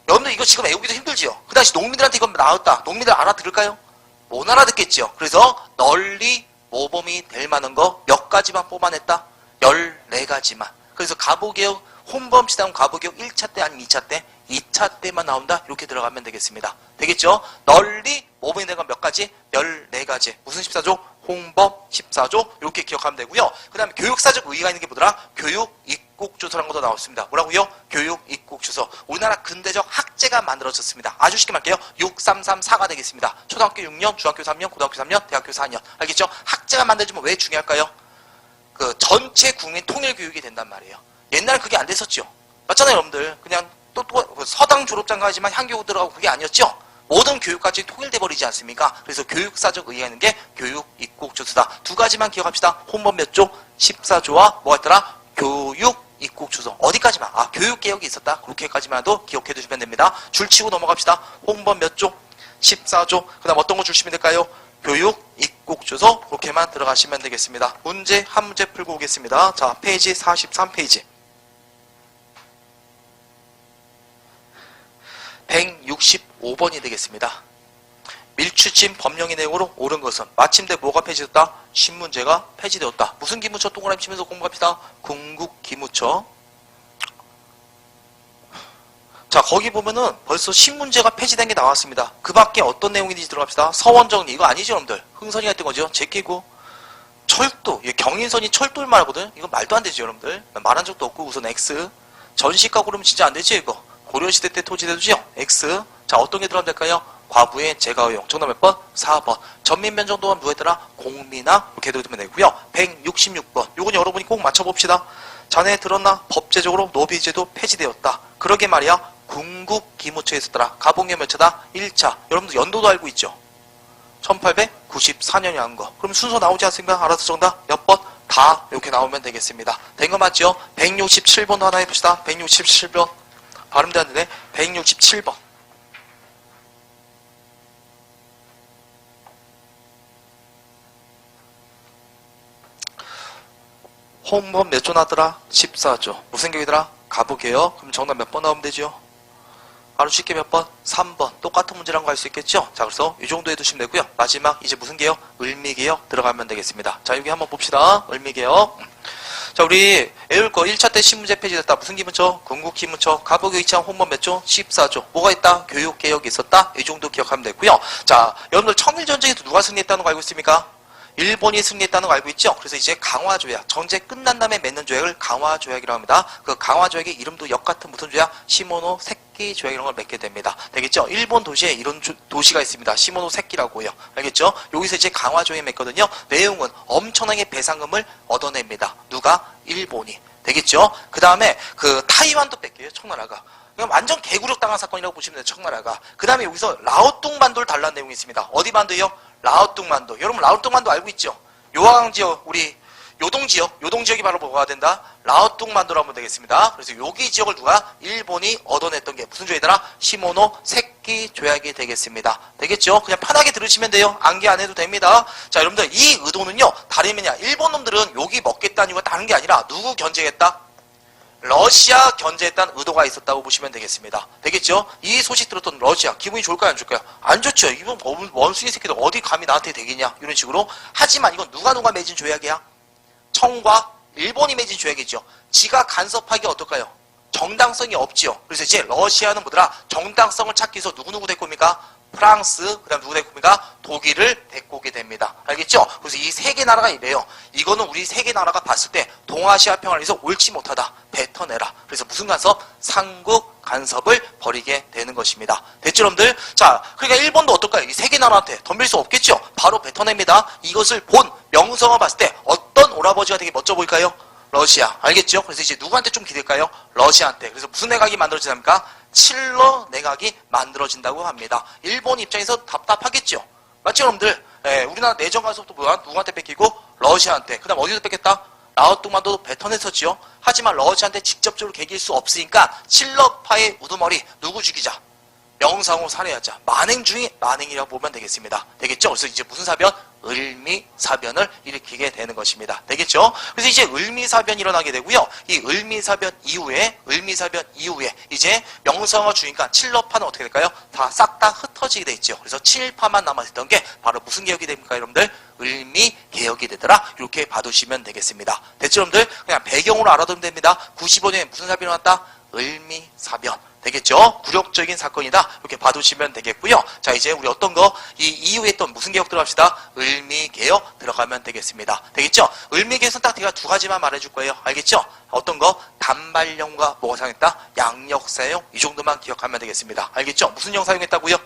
여러분들 이거 지금 외우기도 힘들지요. 그 당시 농민들한테 이건 나왔다. 농민들 알아들을까요? 못 알아듣겠죠. 그래서 널리 모범이 될 만한 거 몇 가지만 뽑아냈다? 14가지만. 그래서 가보개혁, 홍범시당 가보개혁 1차 때 아니면 2차 때? 2차 때만 나온다? 이렇게 들어가면 되겠습니다. 되겠죠? 널리 모범이 된 건 몇 가지? 14가지. 무슨 14조? 홍범 14조. 이렇게 기억하면 되고요. 그 다음에 교육사적 의의가 있는 게 뭐더라? 교육 입국주소라는 것도 나왔습니다. 뭐라고요? 교육 입국주소. 우리나라 근대적 학제가 만들어졌습니다. 아주 쉽게 말할게요. 6334가 되겠습니다. 초등학교 6년, 중학교 3년, 고등학교 3년, 대학교 4년. 알겠죠? 학제가 만들어지면 왜 중요할까요? 그 전체 국민 통일 교육이 된단 말이에요. 옛날에 그게 안 됐었죠. 맞잖아요, 여러분들. 그냥 또 서당 졸업장 가지만 향교 들어가고 그게 아니었죠. 모든 교육까지 통일돼 버리지 않습니까? 그래서 교육사적 의의가 있는 게 교육 입국주소다. 두 가지만 기억합시다. 홍범 몇 조? 14조와 뭐가 있더라? 교육 입국주소. 어디까지만? 아, 교육개혁이 있었다. 그렇게까지만도 기억해 두시면 됩니다. 줄치고 넘어갑시다. 홍범 몇 조? 14조. 그 다음 어떤 거 주시면 될까요? 교육 입국주소. 그렇게만 들어가시면 되겠습니다. 문제 한 문제 풀고 오겠습니다. 자, 페이지 43페이지. 165번이 되겠습니다. 밀추침 법령의 내용으로 옳은 것은 마침내 뭐가 폐지되었다? 신문제가 폐지되었다. 무슨 기무처 동그라미 치면서 공부합시다. 궁극기무처. 자, 거기 보면은 벌써 신문제가 폐지된 게 나왔습니다. 그 밖에 어떤 내용이 있는지 들어갑시다. 서원정리. 이거 아니죠, 여러분들? 흥선이 했던 거죠. 제끼고. 철도. 경인선이 철도를 말하거든. 이거 말도 안 되죠, 여러분들. 말한 적도 없고 우선 X. 전시가 그러면 진짜 안 되지, 이거. 고려시대 때 토지대도죠? X. 자, 어떤 게 들어가면 될까요? 과부의 재가용. 정답 몇 번? 4번. 전민변정도가 뭐였더라? 공민화. 이렇게 들으면 되고요. 166번. 요건 여러분이 꼭 맞춰봅시다. 자네 들었나? 법제적으로 노비제도 폐지되었다. 그러게 말이야. 궁극기무처에 있었더라. 가봉의 몇 차다? 1차. 여러분들 연도도 알고 있죠? 1894년에 한 거. 그럼 순서 나오지 않습니까? 알아서 정답 몇 번? 다 이렇게 나오면 되겠습니다. 된 거 맞죠? 167번도 하나 해봅시다. 167번. 발음도 안 되네. 167번. 홍범 몇 조 나더라? 14조. 무슨 교육이더라? 가보게요. 그럼 정답 몇 번 나오면 되죠? 바로 쉽게 몇 번? 3번. 똑같은 문제라는 거 알 수 있겠죠? 자, 그래서 이 정도 해두시면 되고요. 마지막 이제 무슨 개요? 을미개요 들어가면 되겠습니다. 자, 여기 한번 봅시다. 을미개요. 자, 우리 애울 거 1차 때 신문제 폐지됐다. 무슨 기문처? 궁극기문처. 가보기 2차 홍범 몇 조? 14조. 뭐가 있다? 교육개혁이 있었다. 이 정도 기억하면 되고요. 자, 여러분들 청일전쟁에서 누가 승리했다는 거 알고 있습니까? 일본이 승리했다는 거 알고 있죠? 그래서 이제 강화조약, 전쟁 끝난 다음에 맺는 조약을 강화조약이라고 합니다. 그 강화조약의 이름도 역 같은 무슨 조약? 시모노세키 조약 이런 걸 맺게 됩니다. 되겠죠? 일본 도시에 이런 도시가 있습니다. 시모노세키라고요. 알겠죠? 여기서 이제 강화조약이 맺거든요. 내용은 엄청나게 배상금을 얻어냅니다. 누가? 일본이. 되겠죠? 그 다음에 그 타이완도 뺏겨요. 청나라가. 그냥 완전 개구력 당한 사건이라고 보시면 돼요. 청나라가. 그 다음에 여기서 라오뚱 반도를 달라는 내용이 있습니다. 어디 반도요? 라오뚱 반도. 여러분 라오뚱 반도 알고 있죠? 요하강 지역, 우리 요동 지역이 바로 뭐가 된다? 라오뚱 반도라고 하면 되겠습니다. 그래서 여기 지역을 누가? 일본이 얻어냈던 게 무슨 조약이더라? 시모노세키 새끼 조약이 되겠습니다. 되겠죠? 그냥 편하게 들으시면 돼요. 암기 안 해도 됩니다. 자, 여러분들 이 의도는요, 다름이 아니라 일본 놈들은 여기 먹겠다는 이유가 다른 게 아니라 누구 견제했다? 러시아 견제했다는 의도가 있었다고 보시면 되겠습니다. 되겠죠? 이 소식 들었던 러시아 기분이 좋을까요? 안 좋을까요? 안 좋죠. 이번 원숭이 새끼들 어디 감히 나한테 되겠냐? 이런 식으로. 하지만 이건 누가 맺은 조약이야? 청과 일본이 맺은 조약이죠. 지가 간섭하기 어떨까요? 정당성이 없지요. 그래서 이제 러시아는 뭐더라? 정당성을 찾기 위해서 누구 데리고 옵니까? 프랑스, 그 다음 누구 데리고 옵니까? 독일을 데리고 오게 됩니다. 알겠죠? 그래서 이 세 개 나라가 이래요. 이거는 우리 세 개 나라가 봤을 때 동아시아 평화를 위해서 옳지 못하다. 뱉어내라. 그래서 무슨 간섭? 삼국 간섭을 벌이게 되는 것입니다. 됐죠, 여러분들? 자, 그러니까 일본도 어떨까요? 이 세 개 나라한테 덤빌 수 없겠죠? 바로 뱉어냅니다. 이것을 본 명성을 봤을 때 어떤 오라버지가 되게 멋져 보일까요? 러시아. 알겠죠? 그래서 이제 누구한테 좀 기댈까요? 러시아한테. 그래서 무슨 내각이 만들어지답니까? 칠러 내각이 만들어진다고 합니다. 일본 입장에서 답답하겠죠? 맞죠, 여러분들? 예, 우리나라 내정 간섭도 뭐야? 누구한테 뺏기고? 러시아한테. 그 다음 어디서 뺏겼다? 라오뚱만도 뱉어냈었지요. 하지만 러시아한테 직접적으로 개길 수 없으니까 칠러파의 우두머리 누구 죽이자? 명상호 살해하자. 만행중이 만행이라고 보면 되겠습니다. 되겠죠? 그래서 이제 무슨 사변? 을미사변을 일으키게 되는 것입니다. 되겠죠? 그래서 이제 을미사변이 일어나게 되고요. 이 을미사변 이후에 이제 명성어 주니까 칠러파는 어떻게 될까요? 다 싹 다 흩어지게 돼 있죠. 그래서 칠파만 남아있던 게 바로 무슨 개혁이 됩니까, 여러분들? 을미개혁이 되더라. 이렇게 봐두시면 되겠습니다. 됐죠, 여러분들? 그냥 배경으로 알아두면 됩니다. 95년에 무슨 사변이 일어났다? 을미사변. 되겠죠? 굴욕적인 사건이다. 이렇게 봐두시면 되겠고요. 자, 이제 우리 어떤 거? 이 이후에 또 무슨 개혁 들어갑시다? 을미개혁 들어가면 되겠습니다. 되겠죠? 을미개혁은 딱 제가 두 가지만 말해줄 거예요. 알겠죠? 어떤 거? 단발령과 뭐가 사용했다? 양력 사용. 이 정도만 기억하면 되겠습니다. 알겠죠? 무슨 령 사용했다고요?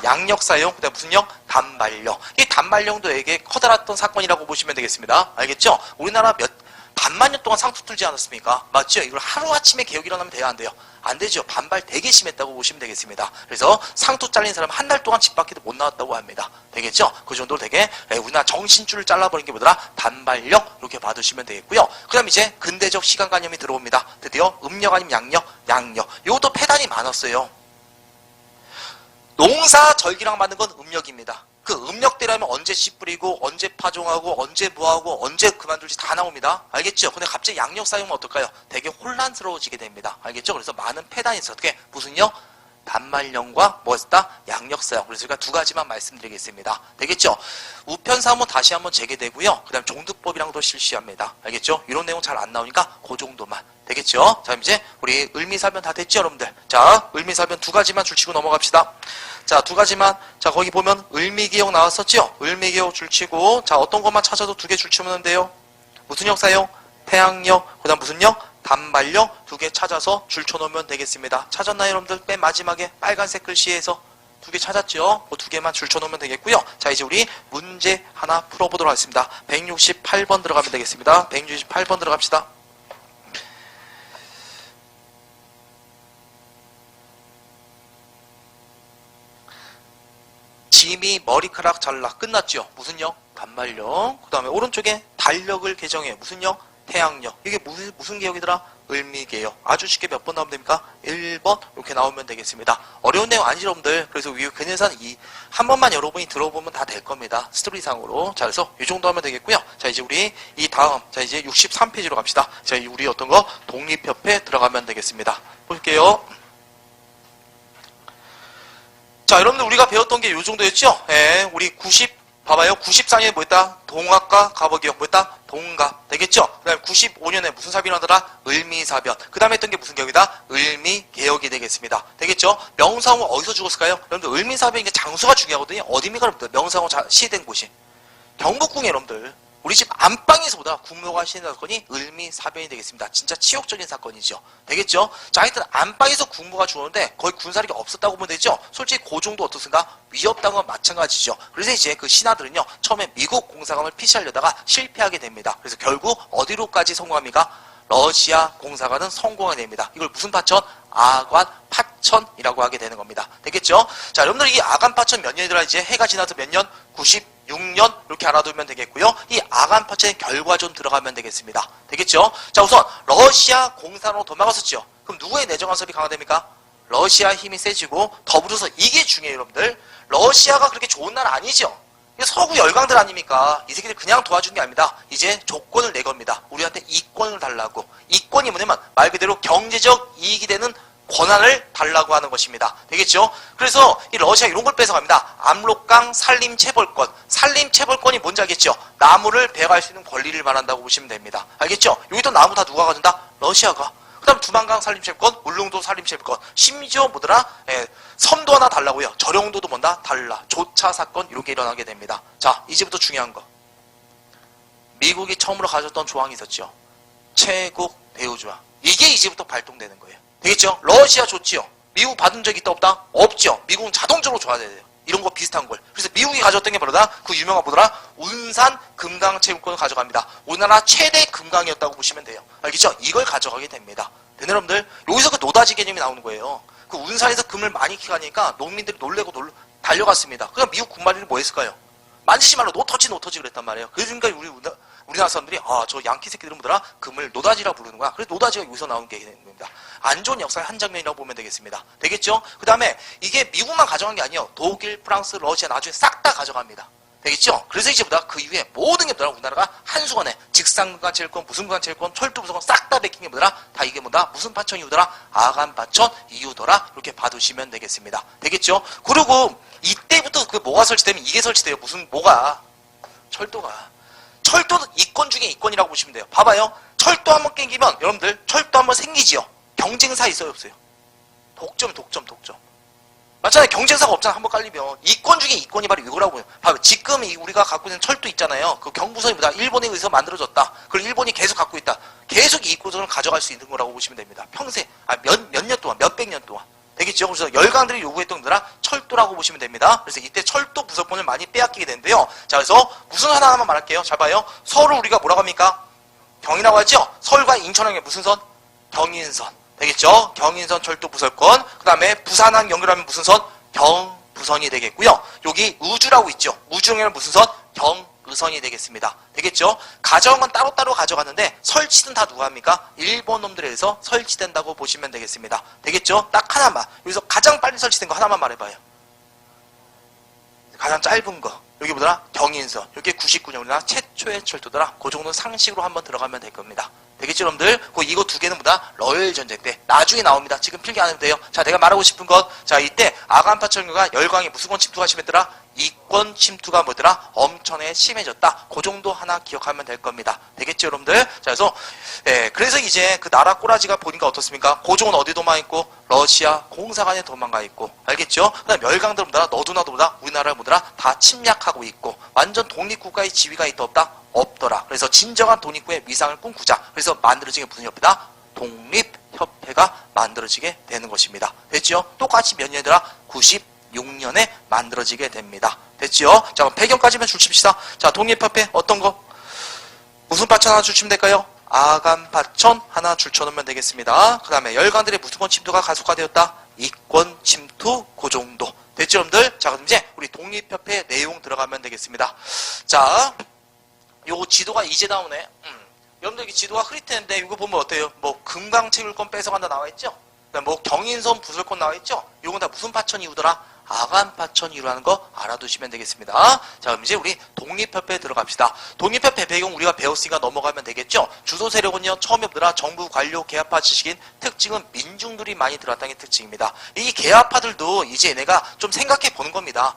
양력 사용, 그다음 무슨 령? 단발령. 이 단발령도 되게 커다랐던 사건이라고 보시면 되겠습니다. 알겠죠? 우리나라 반만 년 동안 상투 틀지 않았습니까? 맞죠? 이걸 하루아침에 개혁이 일어나면 돼요? 안 돼요? 안 되죠. 반발 되게 심했다고 보시면 되겠습니다. 그래서 상투 잘린 사람 한 달 동안 집 밖에도 못 나왔다고 합니다. 되겠죠? 그 정도로 되게 우리나라 정신줄을 잘라버린 게 뭐더라? 단발력 이렇게 봐두시면 되겠고요. 그 다음 이제 근대적 시간관념이 들어옵니다. 드디어 음력 아니면 양력. 이것도 폐단이 많았어요. 농사 절기랑 맞는 건 음력입니다. 그 음력대라면 언제 씨 뿌리고 언제 파종하고 언제 뭐하고 언제 그만둘지 다 나옵니다. 알겠죠? 근데 갑자기 양력 사용은 어떨까요? 되게 혼란스러워지게 됩니다. 알겠죠? 그래서 많은 폐단이 있어. 어떻게? 무슨요? 단말령과 뭐였다? 양력 사용. 그래서 제가 두 가지만 말씀드리겠습니다. 되겠죠? 우편사문 다시 한번 재개되고요. 그 다음 종득법이랑도 실시합니다. 알겠죠? 이런 내용 잘 안 나오니까 그 정도만. 되겠죠? 자, 이제 우리 을미사변 다 됐죠, 여러분들? 자, 을미사변 두 가지만 줄치고 넘어갑시다. 자, 두 가지만. 자, 거기 보면 을미개혁 나왔었죠? 을미개혁 줄치고. 자, 어떤 것만 찾아도 두 개 줄치면 돼요. 무슨 역 사용? 태양력. 그 다음 무슨 역? 단발력. 두 개 찾아서 줄쳐놓으면 되겠습니다. 찾았나요, 여러분들? 맨 마지막에 빨간색 글씨에서 두 개 찾았죠? 그 두 개만 줄쳐놓으면 되겠고요. 자, 이제 우리 문제 하나 풀어보도록 하겠습니다. 168번 들어가면 되겠습니다. 168번 들어갑시다. 짐이 머리카락 잘라. 끝났죠? 무슨 역? 단발력. 그 다음에 오른쪽에 달력을 개정해. 무슨 역? 태양력. 이게 무슨 개혁이더라? 을미개혁. 아주 쉽게 몇 번 나오면 됩니까? 1번 이렇게 나오면 되겠습니다. 어려운 내용 아니죠, 여러분들? 그래서 위 근해산 한 번만 여러분이 들어보면 다 될 겁니다. 스토리상으로. 자, 그래서 이 정도 하면 되겠고요. 자, 이제 우리 이 다음, 자, 이제 63페이지로 갑시다. 자, 우리 어떤 거? 독립협회 들어가면 되겠습니다. 볼게요. 자, 여러분들 우리가 배웠던 게 이 정도였죠? 예, 우리 봐봐요. 94년에 뭐였다? 동학과 갑오개혁. 뭐였다? 동갑. 되겠죠? 그 다음에 95년에 무슨 사변이 나더라? 을미사변. 그 다음에 했던 게 무슨 개혁이다? 을미개혁이 되겠습니다. 되겠죠? 명상후 어디서 죽었을까요? 여러분들 을미사변 이게 장소가 중요하거든요. 어디입니까, 여러분들? 명상후 시해된 곳이. 경복궁에 여러분들. 우리 집 안방에서보다 국묘가 시행된 사건이 을미사변이 되겠습니다. 진짜 치욕적인 사건이죠. 되겠죠? 자, 하여튼 안방에서 국무가 죽었는데 거의 군사력이 없었다고 보면 되죠? 솔직히 그 정도 어떻습니까? 위협당한 건 마찬가지죠. 그래서 이제 그 신하들은요, 처음에 미국 공사관을 피시하려다가 실패하게 됩니다. 그래서 결국 어디로까지 성공합니까? 러시아 공사관은 성공하게 됩니다. 이걸 무슨 파천? 아관 파천이라고 하게 되는 겁니다. 되겠죠? 자, 여러분들 이 아관 파천 몇 년이더라? 이제 해가 지나서 몇 년? 96년 이렇게 알아두면 되겠고요. 이 아간 파천의 결과좀 들어가면 되겠습니다. 되겠죠? 자, 우선 러시아 공산으로 도망갔었죠. 그럼 누구의 내정 간섭이 강화됩니까? 러시아 힘이 세지고 더불어서 이게 중요해요, 여러분들. 러시아가 그렇게 좋은 나라 아니죠. 서구 열강들 아닙니까? 이 새끼들 그냥 도와주는 게 아닙니다. 이제 조건을 내겁니다. 우리한테 이권을 달라고. 이권이 뭐냐면 말 그대로 경제적 이익이 되는 권한을 달라고 하는 것입니다. 되겠죠? 그래서 이 러시아 이런 걸 뺏어갑니다. 압록강 산림체벌권. 산림체벌권이 뭔지 알겠죠? 나무를 베어갈 수 있는 권리를 말한다고 보시면 됩니다. 알겠죠? 여기도 나무 다 누가 가진다? 러시아가. 그 다음 두만강 산림체벌권, 울릉도 산림체벌권, 심지어 뭐더라? 섬도 하나 달라고요. 저령도도 뭔다? 달라. 조차 사건 이런 게 일어나게 됩니다. 자, 이제부터 중요한 거. 미국이 처음으로 가졌던 조항이 있었죠. 최국 대우조항. 이게 이제부터 발동되는 거예요. 되겠죠? 러시아 좋지요. 미국 받은 적 있다 없다? 없죠. 미국은 자동적으로 줘야 돼요. 이런 거 비슷한 걸. 그래서 미국이 가졌던 게 뭐더라? 그 유명한 뭐더라? 운산 금강 채굴권을 가져갑니다. 우리나라 최대 금강이었다고 보시면 돼요. 알겠죠? 이걸 가져가게 됩니다. 네, 여러분들. 여기서 그 노다지 개념이 나오는 거예요. 그 운산에서 금을 많이 키가니까 농민들이 놀래고 달려갔습니다. 그럼 미국 군말들이 뭐 했을까요? 만지지 말라 노터치 그랬단 말이에요. 그러니까 우리나라 사람들이 저 양키 새끼들은 뭐더라? 금을 노다지라 부르는 거야. 그래서 노다지가 여기서 나온 게 되는 겁니다. 안 좋은 역사의 한 장면이라고 보면 되겠습니다. 되겠죠? 그 다음에 이게 미국만 가져간 게 아니에요. 독일, 프랑스, 러시아 나중에 싹 다 가져갑니다. 되겠죠? 그래서 이제보다 그 이후에 모든 게 뭐더라? 우리나라가 한순간에 직상구간 체육권, 무슨 구간 체육권, 철도 부서권 싹 다 베낀 게 뭐더라? 다 이게 뭐다? 무슨 파천 이유더라? 아간 파천 이유더라? 이렇게 봐두시면 되겠습니다. 되겠죠? 그리고 이때부터 그 뭐가 설치되면 이게 설치돼요. 뭐가? 철도가. 철도는 이권 중에 이권이라고 보시면 돼요. 봐봐요. 철도 한번 땡기면 여러분들 철도 한번 생기지요. 경쟁사 있어요, 없어요? 독점. 맞잖아요. 경쟁사가 없잖아. 한번 깔리면. 이권 중에 이권이 바로 이거라고 해요. 봐봐. 지금 우리가 갖고 있는 철도 있잖아요. 그 경부선이보다 일본에 의해서 만들어졌다. 그걸 일본이 계속 갖고 있다. 계속 이 이권을 가져갈 수 있는 거라고 보시면 됩니다. 평생, 몇 년 동안, 몇백 년 동안. 되겠죠? 그래서 열강들이 요구했던 거라 철도라고 보시면 됩니다. 그래서 이때 철도 부서권을 많이 빼앗기게 되는데요. 자, 그래서 무슨 하나만 말할게요. 잘 봐요. 서울을 우리가 뭐라고 합니까? 경이라고 하죠? 서울과 인천항에 무슨 선? 경인선. 되겠죠? 경인선 철도 부설권. 그 다음에 부산항 연결하면 무슨 선? 경부선이 되겠고요. 여기 우주라고 있죠? 우주 연결하면 무슨 선? 경의선이 되겠습니다. 되겠죠? 가져온 건 따로따로 가져갔는데 설치는 다 누가 합니까? 일본 놈들에 의해서 설치된다고 보시면 되겠습니다. 되겠죠? 딱 하나만. 여기서 가장 빨리 설치된 거 하나만 말해봐요. 가장 짧은 거. 여기 뭐더라? 경인선. 이게 99년 우리나라 최초의 철도더라. 그 정도 상식으로 한번 들어가면 될 겁니다. 되겠죠, 여러분들? 이거 두 개는 뭐다? 러일 전쟁 때. 나중에 나옵니다. 지금 필기 안 해도 돼요. 자, 내가 말하고 싶은 것. 자, 이때 아간파천교가 열강에 무슨 권 침투가 심했더라? 이권 침투가 뭐더라? 엄청나게 심해졌다. 그 정도 하나 기억하면 될 겁니다. 되겠죠, 여러분들? 자, 그래서 이제 그 나라 꼬라지가 보니까 어떻습니까? 고종은 어디 도망있고? 러시아 공사관에 도망가 있고. 알겠죠? 그 다음 열강들 뭐더라? 너도 나도 보다 우리나라를 뭐더라? 다 침략하고 있고. 완전 독립국가의 지위가 있다 없다? 없더라. 그래서 진정한 독립국의 위상을 꿈꾸자. 그래서 만들어진 게 무슨 협회다? 독립협회가 만들어지게 되는 것입니다. 됐죠? 똑같이 몇 년이더라? 96년에 만들어지게 됩니다. 됐죠? 자, 그럼 배경까지만 줄칩시다. 자, 독립협회 어떤 거? 무슨 파천 하나 줄치면 될까요? 아간파천 하나 줄쳐놓으면 되겠습니다. 그 다음에 열강들의 무슨 침투가 가속화되었다? 이권 침투 그 정도. 됐죠, 여러분들? 자, 그럼 이제 우리 독립협회 내용 들어가면 되겠습니다. 자, 요거 지도가 이제 나오네. 여러분들 이 지도가 흐릿했는데 이거 보면 어때요? 뭐 금강채굴권 뺏어간다 나와있죠? 뭐 경인선 부설권 나와있죠? 요건 다 무슨 파천 이유더라? 아간파천 이유라는 거 알아두시면 되겠습니다. 자, 그럼 이제 우리 독립협회에 들어갑시다. 독립협회 배경 우리가 배웠으니까 넘어가면 되겠죠? 주소 세력은요, 처음에 뭐더라? 정부 관료 계합화 지식인 특징은 민중들이 많이 들어왔다는 게 특징입니다. 이 계합화들도 이제 얘네가 좀 생각해 보는 겁니다.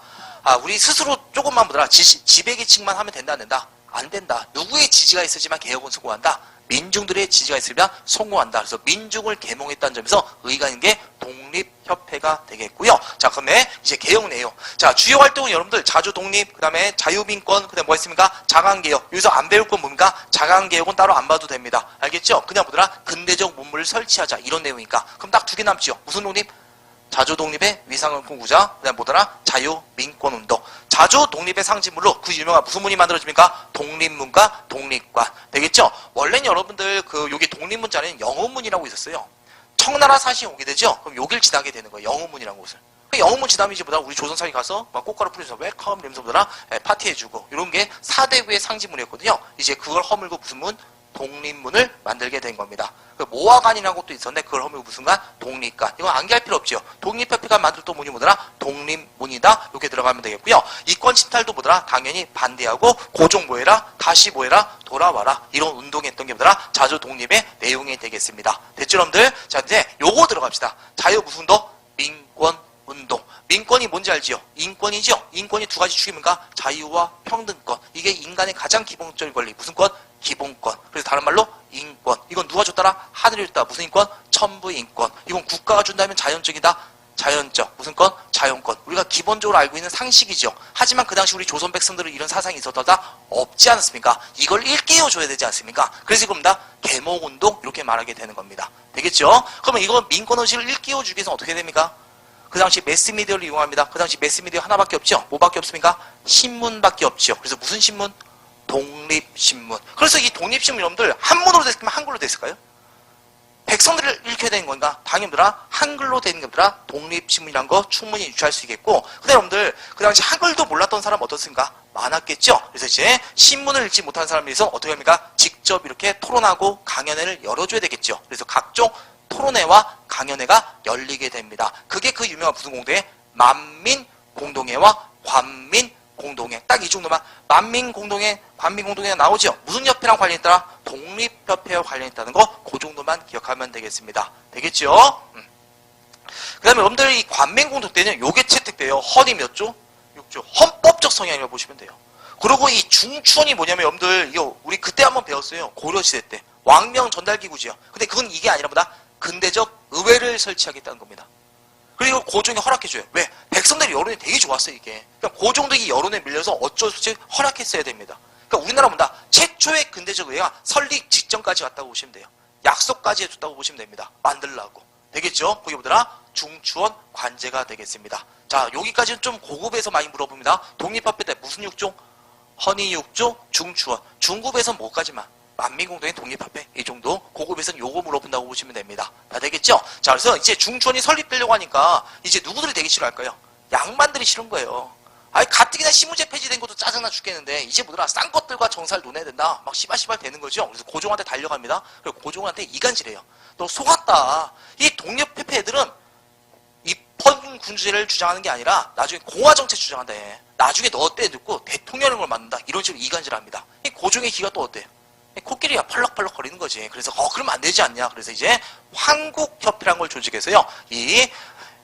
우리 스스로 조금만 뭐더라? 지배계층만 하면 된다, 안 된다? 안 된다. 누구의 지지가 있어야지만 개혁은 성공한다. 민중들의 지지가 있으면 성공한다. 그래서 민중을 계몽했다는 점에서 의의가 있는 게 독립협회가 되겠고요. 자, 그다음에 이제 개혁 내용. 자, 주요 활동은 여러분들 자주 독립, 그다음에 자유민권, 그다음에 뭐가 있습니까? 자강개혁. 여기서 안 배울 건 뭡니까? 자강개혁은 따로 안 봐도 됩니다. 알겠죠? 그냥 뭐더라? 근대적 문물을 설치하자. 이런 내용이니까. 그럼 딱 두 개 남지요. 무슨 독립? 자주 독립의 위상을 꿈꾸자. 그다음 뭐더라? 자유 민권 운동. 자주 독립의 상징물로 그 유명한 무슨 문이 만들어집니까? 독립문과 독립관. 되겠죠? 원래는 여러분들 여기 독립문자는 영어문이라고 있었어요. 청나라 사신이 오게 되죠? 그럼 여길 지나게 되는 거예요. 영어문이라는 곳을. 영어문 지나면 이제 보다 우리 조선사에 가서 막 꽃가루 뿌려서 웰컴 이러면서 보더라? 파티해주고 이런 게 사대부의 상징문이었거든요. 이제 그걸 허물고 무슨 문? 독립문을 만들게 된 겁니다. 그 모화관이라는 것도 있었는데 그걸 하면 무슨 관? 독립관. 이건 암기할 필요 없죠. 독립협회가 만들 또 뭐더라? 독립문이다. 이렇게 들어가면 되겠고요. 이권 침탈도 뭐더라? 당연히 반대하고 고종 뭐해라? 다시 뭐해라? 돌아와라. 이런 운동했던 게 뭐더라? 자주 독립의 내용이 되겠습니다. 됐죠, 여러분들? 자, 이제 요거 들어갑시다. 자유 무슨 운동? 민권 운동. 민권이 뭔지 알지요? 인권이죠? 인권이 두 가지 축입니까? 자유와 평등권. 이게 인간의 가장 기본적인 권리. 무슨 권? 기본권. 그래서 다른 말로 인권. 이건 누가 줬더라? 하늘이 줬다. 무슨 인권? 천부인권. 이건 국가가 준다면 자연적이다. 자연적. 무슨 권? 자연권. 우리가 기본적으로 알고 있는 상식이죠. 하지만 그 당시 우리 조선 백성들은 이런 사상이 있었다? 없지 않습니까? 이걸 일깨워줘야 되지 않습니까? 그래서 이겁니다. 계몽운동 이렇게 말하게 되는 겁니다. 되겠죠? 그러면 이거 민권의식을 일깨워주기 위해서는 어떻게 됩니까? 그 당시 매스미디어를 이용합니다. 그 당시 매스미디어 하나밖에 없죠? 뭐밖에 없습니까? 신문밖에 없죠. 그래서 무슨 신문? 독립신문. 그래서 이 독립신문 여러분들 한문으로 됐으면 한글로 됐을까요? 백성들을 읽혀야 되는 건가? 당연히들아 한글로 되는 겁니다. 독립신문이란 거 충분히 유추할 수 있겠고, 근데 여러분들 그 당시 한글도 몰랐던 사람 어떻습니까? 많았겠죠? 그래서 이제 신문을 읽지 못하는 사람에 대해서 어떻게 합니까? 직접 이렇게 토론하고 강연회를 열어줘야 되겠죠. 그래서 각종 토론회와 강연회가 열리게 됩니다. 그게 그 유명한 무슨 공동회? 만민공동회와 관민공동회. 딱 이 정도만. 만민공동회, 관민공동회가 나오죠. 무슨 협회랑 관련있더라? 독립협회와 관련있다는 거, 그 정도만 기억하면 되겠습니다. 되겠죠? 그 다음에 여러분들 이 관민공동 때는 요게 채택돼요. 헌이 몇 조? 6조. 헌법적 성향이라고 보시면 돼요. 그리고 이 중추원이 뭐냐면 여러분들 이거 우리 그때 한번 배웠어요. 고려시대 때. 왕명 전달기구지요. 근데 그건 이게 아니라 뭐다? 근대적 의회를 설치하겠다는 겁니다. 그리고 고종이 허락해줘요. 왜? 백성들의 여론이 되게 좋았어요, 이게. 그러니까 고종도 이 여론에 밀려서 어쩔 수 없이 허락했어야 됩니다. 그러니까 우리나라 본다. 최초의 근대적 의회가 설립 직전까지 왔다고 보시면 돼요. 약속까지 해줬다고 보시면 됩니다. 만들라고. 되겠죠? 거기 보더라 중추원 관제가 되겠습니다. 자, 여기까지는 좀 고급에서 많이 물어봅니다. 독립협회 때 무슨 육조? 헌의 육조, 중추원. 중급에서는 뭐까지만? 만민공동의 독립협회 이 정도. 고급에서는 요거 물어본다고 보시면 됩니다. 다 되겠죠? 자, 그래서 이제 중추원이 설립되려고 하니까 이제 누구들이 되게 싫어할까요? 양반들이 싫은 거예요. 아니 가뜩이나 시무제 폐지된 것도 짜증나 죽겠는데 이제 뭐더라 싼 것들과 정사를 논해야 된다. 막 시발시발 되는 거죠. 그래서 고종한테 달려갑니다. 그리고 고종한테 이간질해요. 너 속았다. 이 독립협회 애들은 입헌 군주제를 주장하는 게 아니라 나중에 공화정책 주장한다. 나중에 너 때 듣고 대통령을 만든다. 이런 식으로 이간질합니다. 이 고종의 기가 또 어때요? 코끼리가 펄럭펄럭 거리는 거지. 그래서 그러면 안 되지 않냐. 그래서 이제 한국협회라는 걸 조직해서요. 이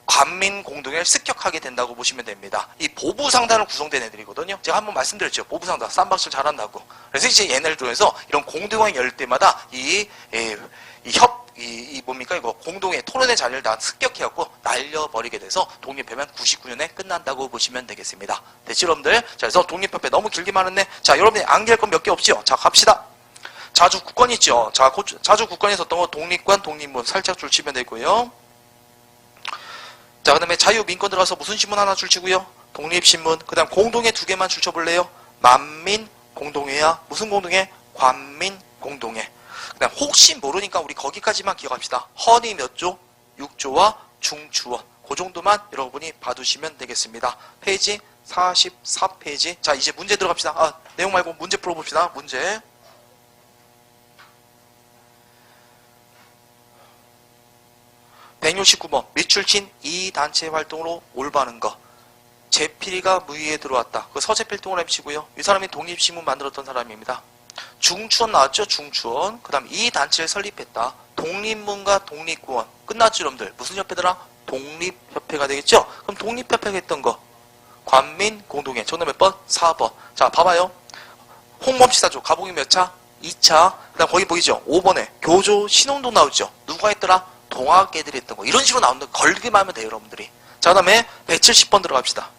관민공동회를 습격하게 된다고 보시면 됩니다. 이 보부상단으로 구성된 애들이거든요. 제가 한번 말씀드렸죠. 보부상단 쌈박질 잘한다고. 그래서 이제 얘네를 통해서 이런 공동회가 열릴 때마다 뭡니까 이거 공동회 토론회 자리를 다 습격해갖고 날려버리게 돼서 독립회면 99년에 끝난다고 보시면 되겠습니다. 됐죠 여러분들? 자, 그래서 독립협회 너무 길게 말했네. 자, 여러분이 암기할 건 몇 개 없죠? 자, 갑시다. 자주 국권 있죠. 자, 자주 국권에 있었던 거 독립관, 독립문 살짝 줄치면 되고요. 자, 그 다음에 자유민권 들어가서 무슨 신문 하나 줄치고요. 독립신문. 그 다음 공동회 두 개만 줄쳐볼래요. 만민공동회야. 무슨 공동회? 관민공동회. 그 다음 혹시 모르니까 우리 거기까지만 기억합시다. 헌이 몇 조? 6조와 중추원. 그 정도만 여러분이 봐두시면 되겠습니다. 페이지 44페이지. 자, 이제 문제 들어갑시다. 내용 말고 문제 풀어봅시다. 문제. 169번 미출친 이 단체 활동으로 올바른 거. 제필이가 무위에 들어왔다. 그 서재필동을 해치고요. 이 사람이 독립신문 만들었던 사람입니다. 중추원 나왔죠? 중추원. 그 다음 이 단체를 설립했다. 독립문과 독립구원. 끝났죠 여러분들? 무슨 협회더라? 독립협회가 되겠죠? 그럼 독립협회가 했던 거. 관민공동회. 정답 몇 번? 4번. 자, 봐봐요. 홍범시사조. 가봉이 몇 차? 2차. 그 다음 거기 보이죠? 5번에 교조 신혼동 나오죠? 누가 했더라? 동학계들이 했던 거. 이런 식으로 나오는데 걸기만 하면 돼요 여러분들이. 자, 그 다음에 170번 들어갑시다.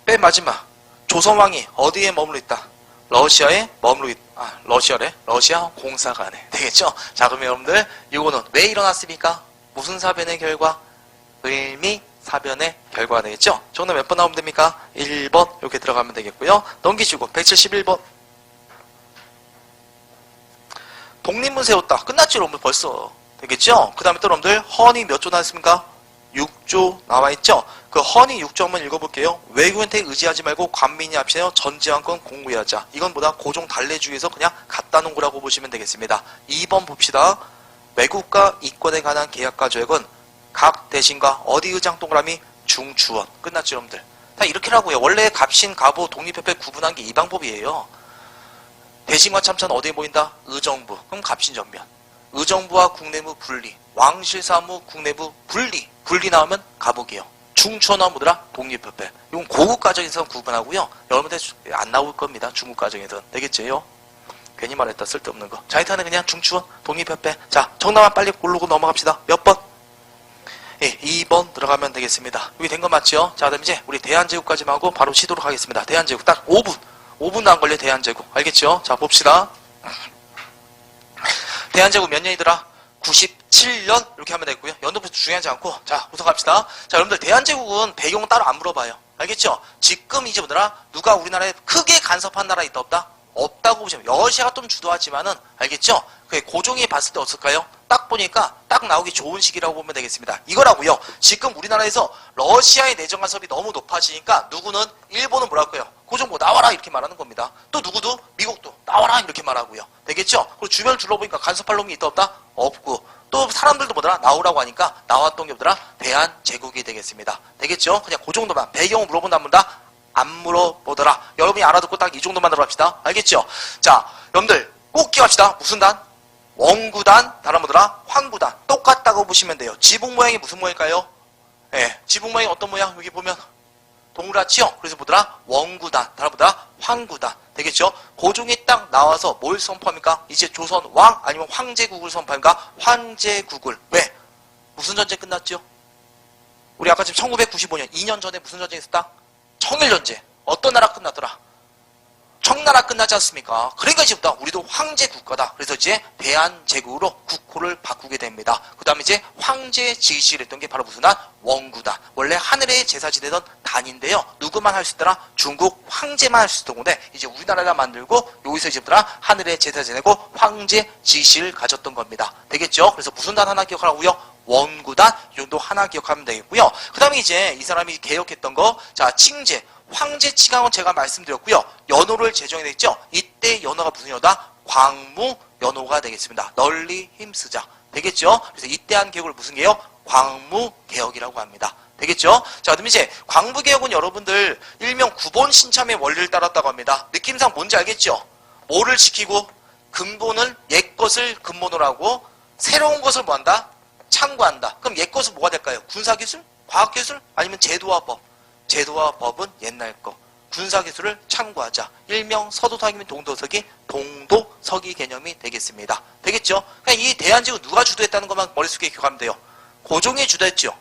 맨 마지막. 조선왕이 어디에 머물러 있다? 러시아에 머물러 있다. 러시아래? 러시아 공사관에. 되겠죠? 자, 그러면 여러분들 이거는 왜 일어났습니까? 무슨 사변의 결과? 을미사변의 결과가 되겠죠? 정답 몇 번 나오면 됩니까? 1번 이렇게 들어가면 되겠고요. 넘기시고 171번. 독립문 세웠다. 끝났죠 여러분들 벌써. 되겠죠? 그 다음에 또 여러분들 헌이 몇 조 나왔습니까? 6조 나와있죠? 그 허니 6조 한번 읽어볼게요. 외국인한테 의지하지 말고 관민이 앞세워 전제한권 공부하자. 이건 뭐다? 고종 달래주기에서 그냥 갖다 놓은 거라고 보시면 되겠습니다. 2번 봅시다. 외국과 이권에 관한 계약과 조약은 각 대신과 어디 의장 동그라미 중추원. 끝났죠, 여러분들? 다 이렇게라고요. 원래 갑신, 갑오, 독립협회 구분한 게 이 방법이에요. 대신과 참차는 어디에 모인다? 의정부. 그럼 갑신전면. 의정부와 국내부 분리. 왕실사무 국내부 분리. 분리 나오면 갑오개요. 중추원 나오면 뭐더라? 독립협회. 이건 고급 과정에서 구분하고요. 여러분들 안 나올 겁니다. 중급 과정에서는. 되겠죠? 괜히 말했다. 쓸데없는 거. 자, 일단은 그냥 중추원, 독립협회. 자, 정답만 빨리 고르고 넘어갑시다. 몇 번? 예, 2번 들어가면 되겠습니다. 여기 된 거 맞죠? 자, 그다음 이제 우리 대한제국까지만 하고 바로 쉬도록 하겠습니다. 대한제국 딱 5분. 5분도 안 걸려 대한제국. 알겠죠? 자, 봅시다. 대한제국 몇 년이더라? 97년 이렇게 하면 되고요. 연도부터 중요하지 않고 자, 우선 갑시다. 자, 여러분들 대한제국은 배경은 따로 안 물어봐요. 알겠죠? 지금 이제 뭐더라? 누가 우리나라에 크게 간섭한 나라 있다 없다? 없다고 보시면 러시아가 좀 주도하지만은 알겠죠? 그 고종이 봤을 때 어떨까요? 딱 보니까 딱 나오기 좋은 시기라고 보면 되겠습니다. 이거라고요. 지금 우리나라에서 러시아의 내정 간섭이 너무 높아지니까 누구는 일본은 뭐랄까요? 고종 뭐 나와라 이렇게 말하는 겁니다. 또 누구도 미국도 나와라 이렇게 말하고요. 되겠죠? 그리고 주변을 둘러보니까 간섭할 놈이 있다 없다? 없고 또 사람들도 뭐더라? 나오라고 하니까 나왔던 게 뭐더라? 대한제국이 되겠습니다. 되겠죠? 그냥 그 정도만 배경을 물어본다 문다? 안 물어보더라. 여러분이 알아듣고 딱 이 정도만 들어갑시다. 알겠죠? 자, 여러분들 꼭 기억합시다. 무슨 단? 원구단, 다른 뭐더라? 황구단. 똑같다고 보시면 돼요. 지붕 모양이 무슨 모양일까요? 예, 지붕 모양이 어떤 모양? 여기 보면 동그랗지요? 그래서 뭐더라? 원구단, 다른 뭐더라? 황구단. 되겠죠? 고종이 딱 나와서 뭘 선포합니까? 이제 조선 왕 아니면 황제국을 선포합니까? 황제국을. 왜? 무슨 전쟁 끝났죠? 우리 아까 지금 1995년, 2년 전에 무슨 전쟁 있었다? 청일전쟁. 어떤 나라 끝났더라? 청나라 끝나지 않습니까? 그러니까 이제부터 우리도 황제 국가다. 그래서 이제 대한제국으로 국호를 바꾸게 됩니다. 그 다음에 이제 황제 지시를 했던 게 바로 무슨 단? 원구단. 원래 하늘의 제사 지내던 단인데요. 누구만 할 수 있더라? 중국 황제만 할 수 있던 건데 이제 우리나라가 만들고 여기서 이제부터 하늘의 제사 지내고 황제 지시를 가졌던 겁니다. 되겠죠? 그래서 무슨 단 하나 기억하라고요? 원구단 이 정도 하나 기억하면 되겠고요. 그 다음에 이제 이 사람이 개혁했던 거, 자, 칭제. 황제 칭왕은 제가 말씀드렸고요. 연호를 제정해 냈죠. 이때 연호가 무슨 연호다? 광무 연호가 되겠습니다. 널리 힘쓰자. 되겠죠? 그래서 이때 한 개혁을 무슨 개혁? 광무 개혁이라고 합니다. 되겠죠? 자, 그럼 이제 광무 개혁은 여러분들 일명 구본 신참의 원리를 따랐다고 합니다. 느낌상 뭔지 알겠죠? 뭐를 지키고 근본을 옛 것을 근본으로 하고 새로운 것을 뭐 한다? 참고한다. 그럼 옛 것은 뭐가 될까요? 군사기술? 과학기술? 아니면 제도와 법? 제도와 법은 옛날 거. 군사기술을 참고하자. 일명 서도서기면 동도서기, 동도서기 개념이 되겠습니다. 되겠죠? 그냥 이 대한제국 누가 주도했다는 것만 머릿속에 기억하면 돼요. 고종이 주도했죠.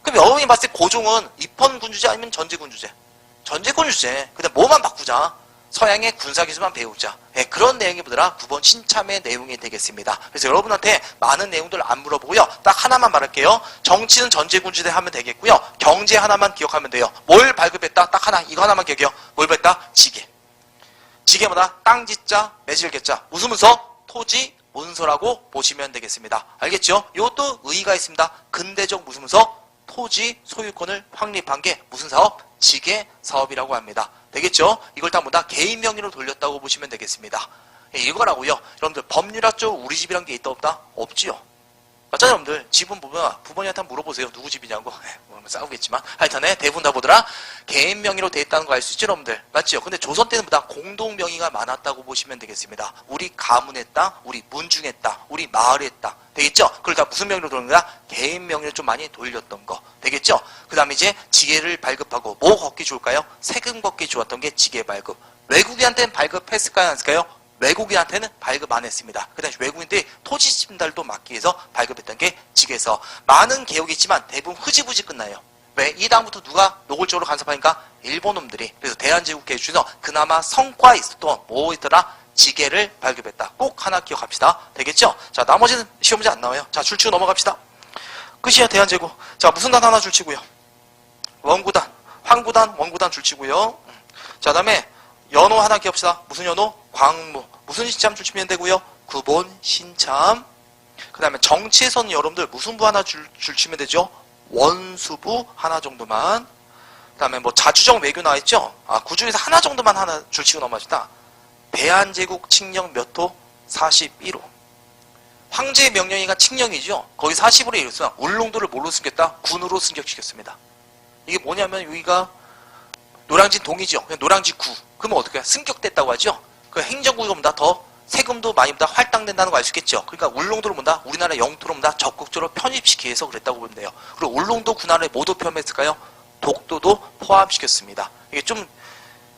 그럼 여러분이 봤을 때 고종은 입헌군주제 아니면 전제군주제? 전제군주제. 근데 뭐만 바꾸자. 서양의 군사기술만 배우자. 예, 그런 내용이 뭐더라? 9번 신참의 내용이 되겠습니다. 그래서 여러분한테 많은 내용들 안 물어보고요. 딱 하나만 말할게요. 정치는 전제군주대 하면 되겠고요. 경제 하나만 기억하면 돼요. 뭘 발급했다? 딱 하나. 이거 하나만 기억해요. 뭘 발급했다? 지게. 지게 뭐다? 땅지자, 매질개자. 무슨 문서? 토지 문서라고 보시면 되겠습니다. 알겠죠? 이것도 의의가 있습니다. 근대적 무슨 문서? 토지 소유권을 확립한 게 무슨 사업? 지게 사업이라고 합니다. 되겠죠? 이걸 다 뭐다? 개인 명의로 돌렸다고 보시면 되겠습니다. 예, 이거라고요. 여러분들 법률학 쪽 우리 집이란 게 있다 없다? 없지요. 맞잖아요, 여러분들. 집은 보면 부모님한테 한번 물어보세요. 누구 집이냐고. 뭐 싸우겠지만. 하여튼에 대부분 다 보더라. 개인 명의로 돼 있다는 거 알 수 있죠, 여러분들. 맞죠? 근데 조선 때는 보다 공동 명의가 많았다고 보시면 되겠습니다. 우리 가문의 땅, 우리 문중의 땅, 우리 마을의 땅. 되겠죠? 그걸 다 무슨 명의로 돌리는 거야? 개인 명의로 좀 많이 돌렸던 거. 되겠죠? 그 다음에 이제 지게를 발급하고 뭐 걷기 좋을까요? 세금 걷기 좋았던 게 지게 발급. 외국인한테는 발급했을까요? 안 했을까요? 외국인한테는 발급 안 했습니다. 그 당시 외국인들이 토지 침달도 막기 위해서 발급했던 게 지게서 많은 개혁이 있지만 대부분 흐지부지 끝나요. 왜? 이 다음부터 누가 노골적으로 간섭하니까 일본 놈들이. 그래서 대한제국 개혁 중에서 그나마 성과 있었던 뭐 있더라? 지게를 발급했다. 꼭 하나 기억합시다. 되겠죠? 자, 나머지는 시험 문제 안 나와요. 자, 줄치고 넘어갑시다. 끝이야, 대한제국. 자, 무슨 단 하나 줄치고요. 원구단, 황구단, 원구단 줄치고요. 자, 다음에 연호 하나 기억합시다. 무슨 연호? 광무. 무슨 신참 줄치면 되고요? 구본 신참. 그 다음에 정치에서는 여러분들 무슨 부 하나 줄치면 되죠? 원수부 하나 정도만. 그 다음에 뭐 자주적 외교 나와있죠? 그 중에서 하나 정도만 하나 줄치고 넘어갑시다. 대한제국 칙령 몇 호? 41호. 황제의 명령이가 칙령이죠? 거기 40호를 이뤘으면 울릉도를 뭘로 숨겼다? 군으로 승격시켰습니다. 이게 뭐냐면 여기가 노량진 동이죠? 그냥 노량진 구. 그러면 어떻게 해요? 승격됐다고 하죠? 그 행정구가 뭐다? 더 세금도 많이 보다 할당된다는 거 알 수 있겠죠? 그러니까 울릉도를 뭔다? 우리나라 영토로 뭔다? 적극적으로 편입시키기 위해서 그랬다고 보면 돼요. 그리고 울릉도 군안에 모두 포함했을까요? 독도도 포함시켰습니다. 이게 좀,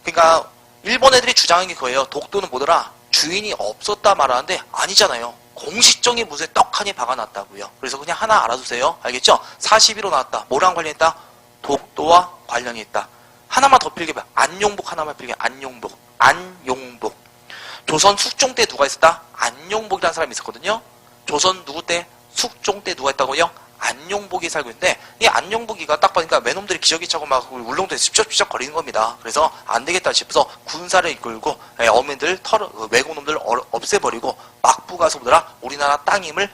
그러니까 일본 애들이 주장한 게 그거예요. 독도는 뭐더라? 주인이 없었다 말하는데 아니잖아요. 공식적인 문서에 떡하니 박아놨다고요. 그래서 그냥 하나 알아두세요. 알겠죠? 41호 나왔다. 뭐랑 관련했다? 독도와 관련이 있다. 하나만 더 필기해봐. 안용복 하나만 필기해. 안용복. 안용복. 조선 숙종 때 누가 있었다? 안용복이라는 사람이 있었거든요. 조선 누구 때? 숙종 때 누가 있다고요? 안용복이 살고 있는데 이 안용복이가 딱 보니까 외놈들이 기저귀 차고 막 울릉도에 씹쩍씹쩍 거리는 겁니다. 그래서 안 되겠다 싶어서 군사를 이끌고 어민들 외국놈들 없애버리고 막부 가서 보더라 우리나라 땅임을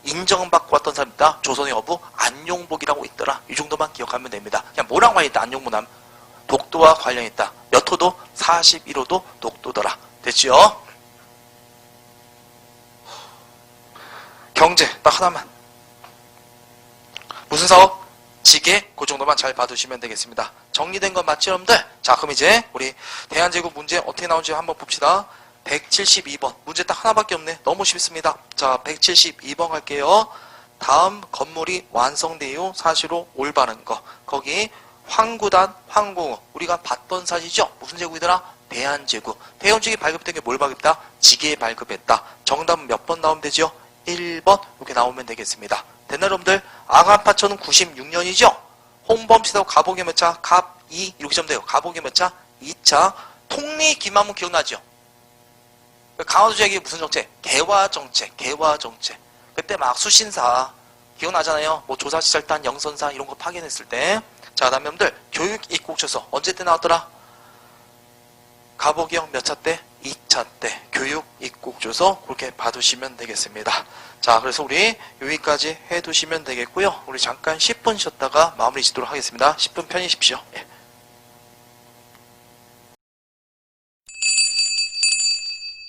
인정받고 왔던 사람이다. 조선의 어부 안용복이라고 있더라. 이 정도만 기억하면 됩니다. 그냥 뭐랑 관련있다. 안용복남 독도와 관련있다. 몇 호도? 41호도 독도더라. 됐지요? 경제 딱 하나만. 무슨 사업? 지게 그 정도만 잘 봐두시면 되겠습니다. 정리된 건 맞죠 여러분들? 자 그럼 이제 우리 대한제국 문제 어떻게 나오는지 한번 봅시다. 172번 문제 딱 하나밖에 없네. 너무 쉽습니다. 자 172번 갈게요. 다음 건물이 완성된 이후 사실로 올바른 거. 거기 황구단 황공호 우리가 봤던 사실이죠? 무슨 제국이더라? 대한제국. 대한제국이 발급된 게 뭘 발급했다? 지게에 발급했다. 정답은 몇 번 나오면 되죠? 1번 이렇게 나오면 되겠습니다. 됐나 여러분들? 아간파천은 96년이죠? 홍범시대하고 가복의 몇 차? 갑 2 이렇게 점 돼요. 가복의 몇 차? 2차. 통리 기만문 기억나죠? 강화도 지역이 무슨 정책? 개화정책. 개화정책. 그때 막 수신사 기억나잖아요. 뭐 조사시설단 영선사 이런 거 파견했을 때. 자 다음 여러분들 교육입국처서 언제 때 나왔더라? 가복이 형 몇 차 때? 2차 때 교육입국조서 그렇게 봐두시면 되겠습니다. 자 그래서 우리 여기까지 해두시면 되겠고요. 우리 잠깐 10분 쉬었다가 마무리 짓도록 하겠습니다. 10분 편히 쉬십시오. 예.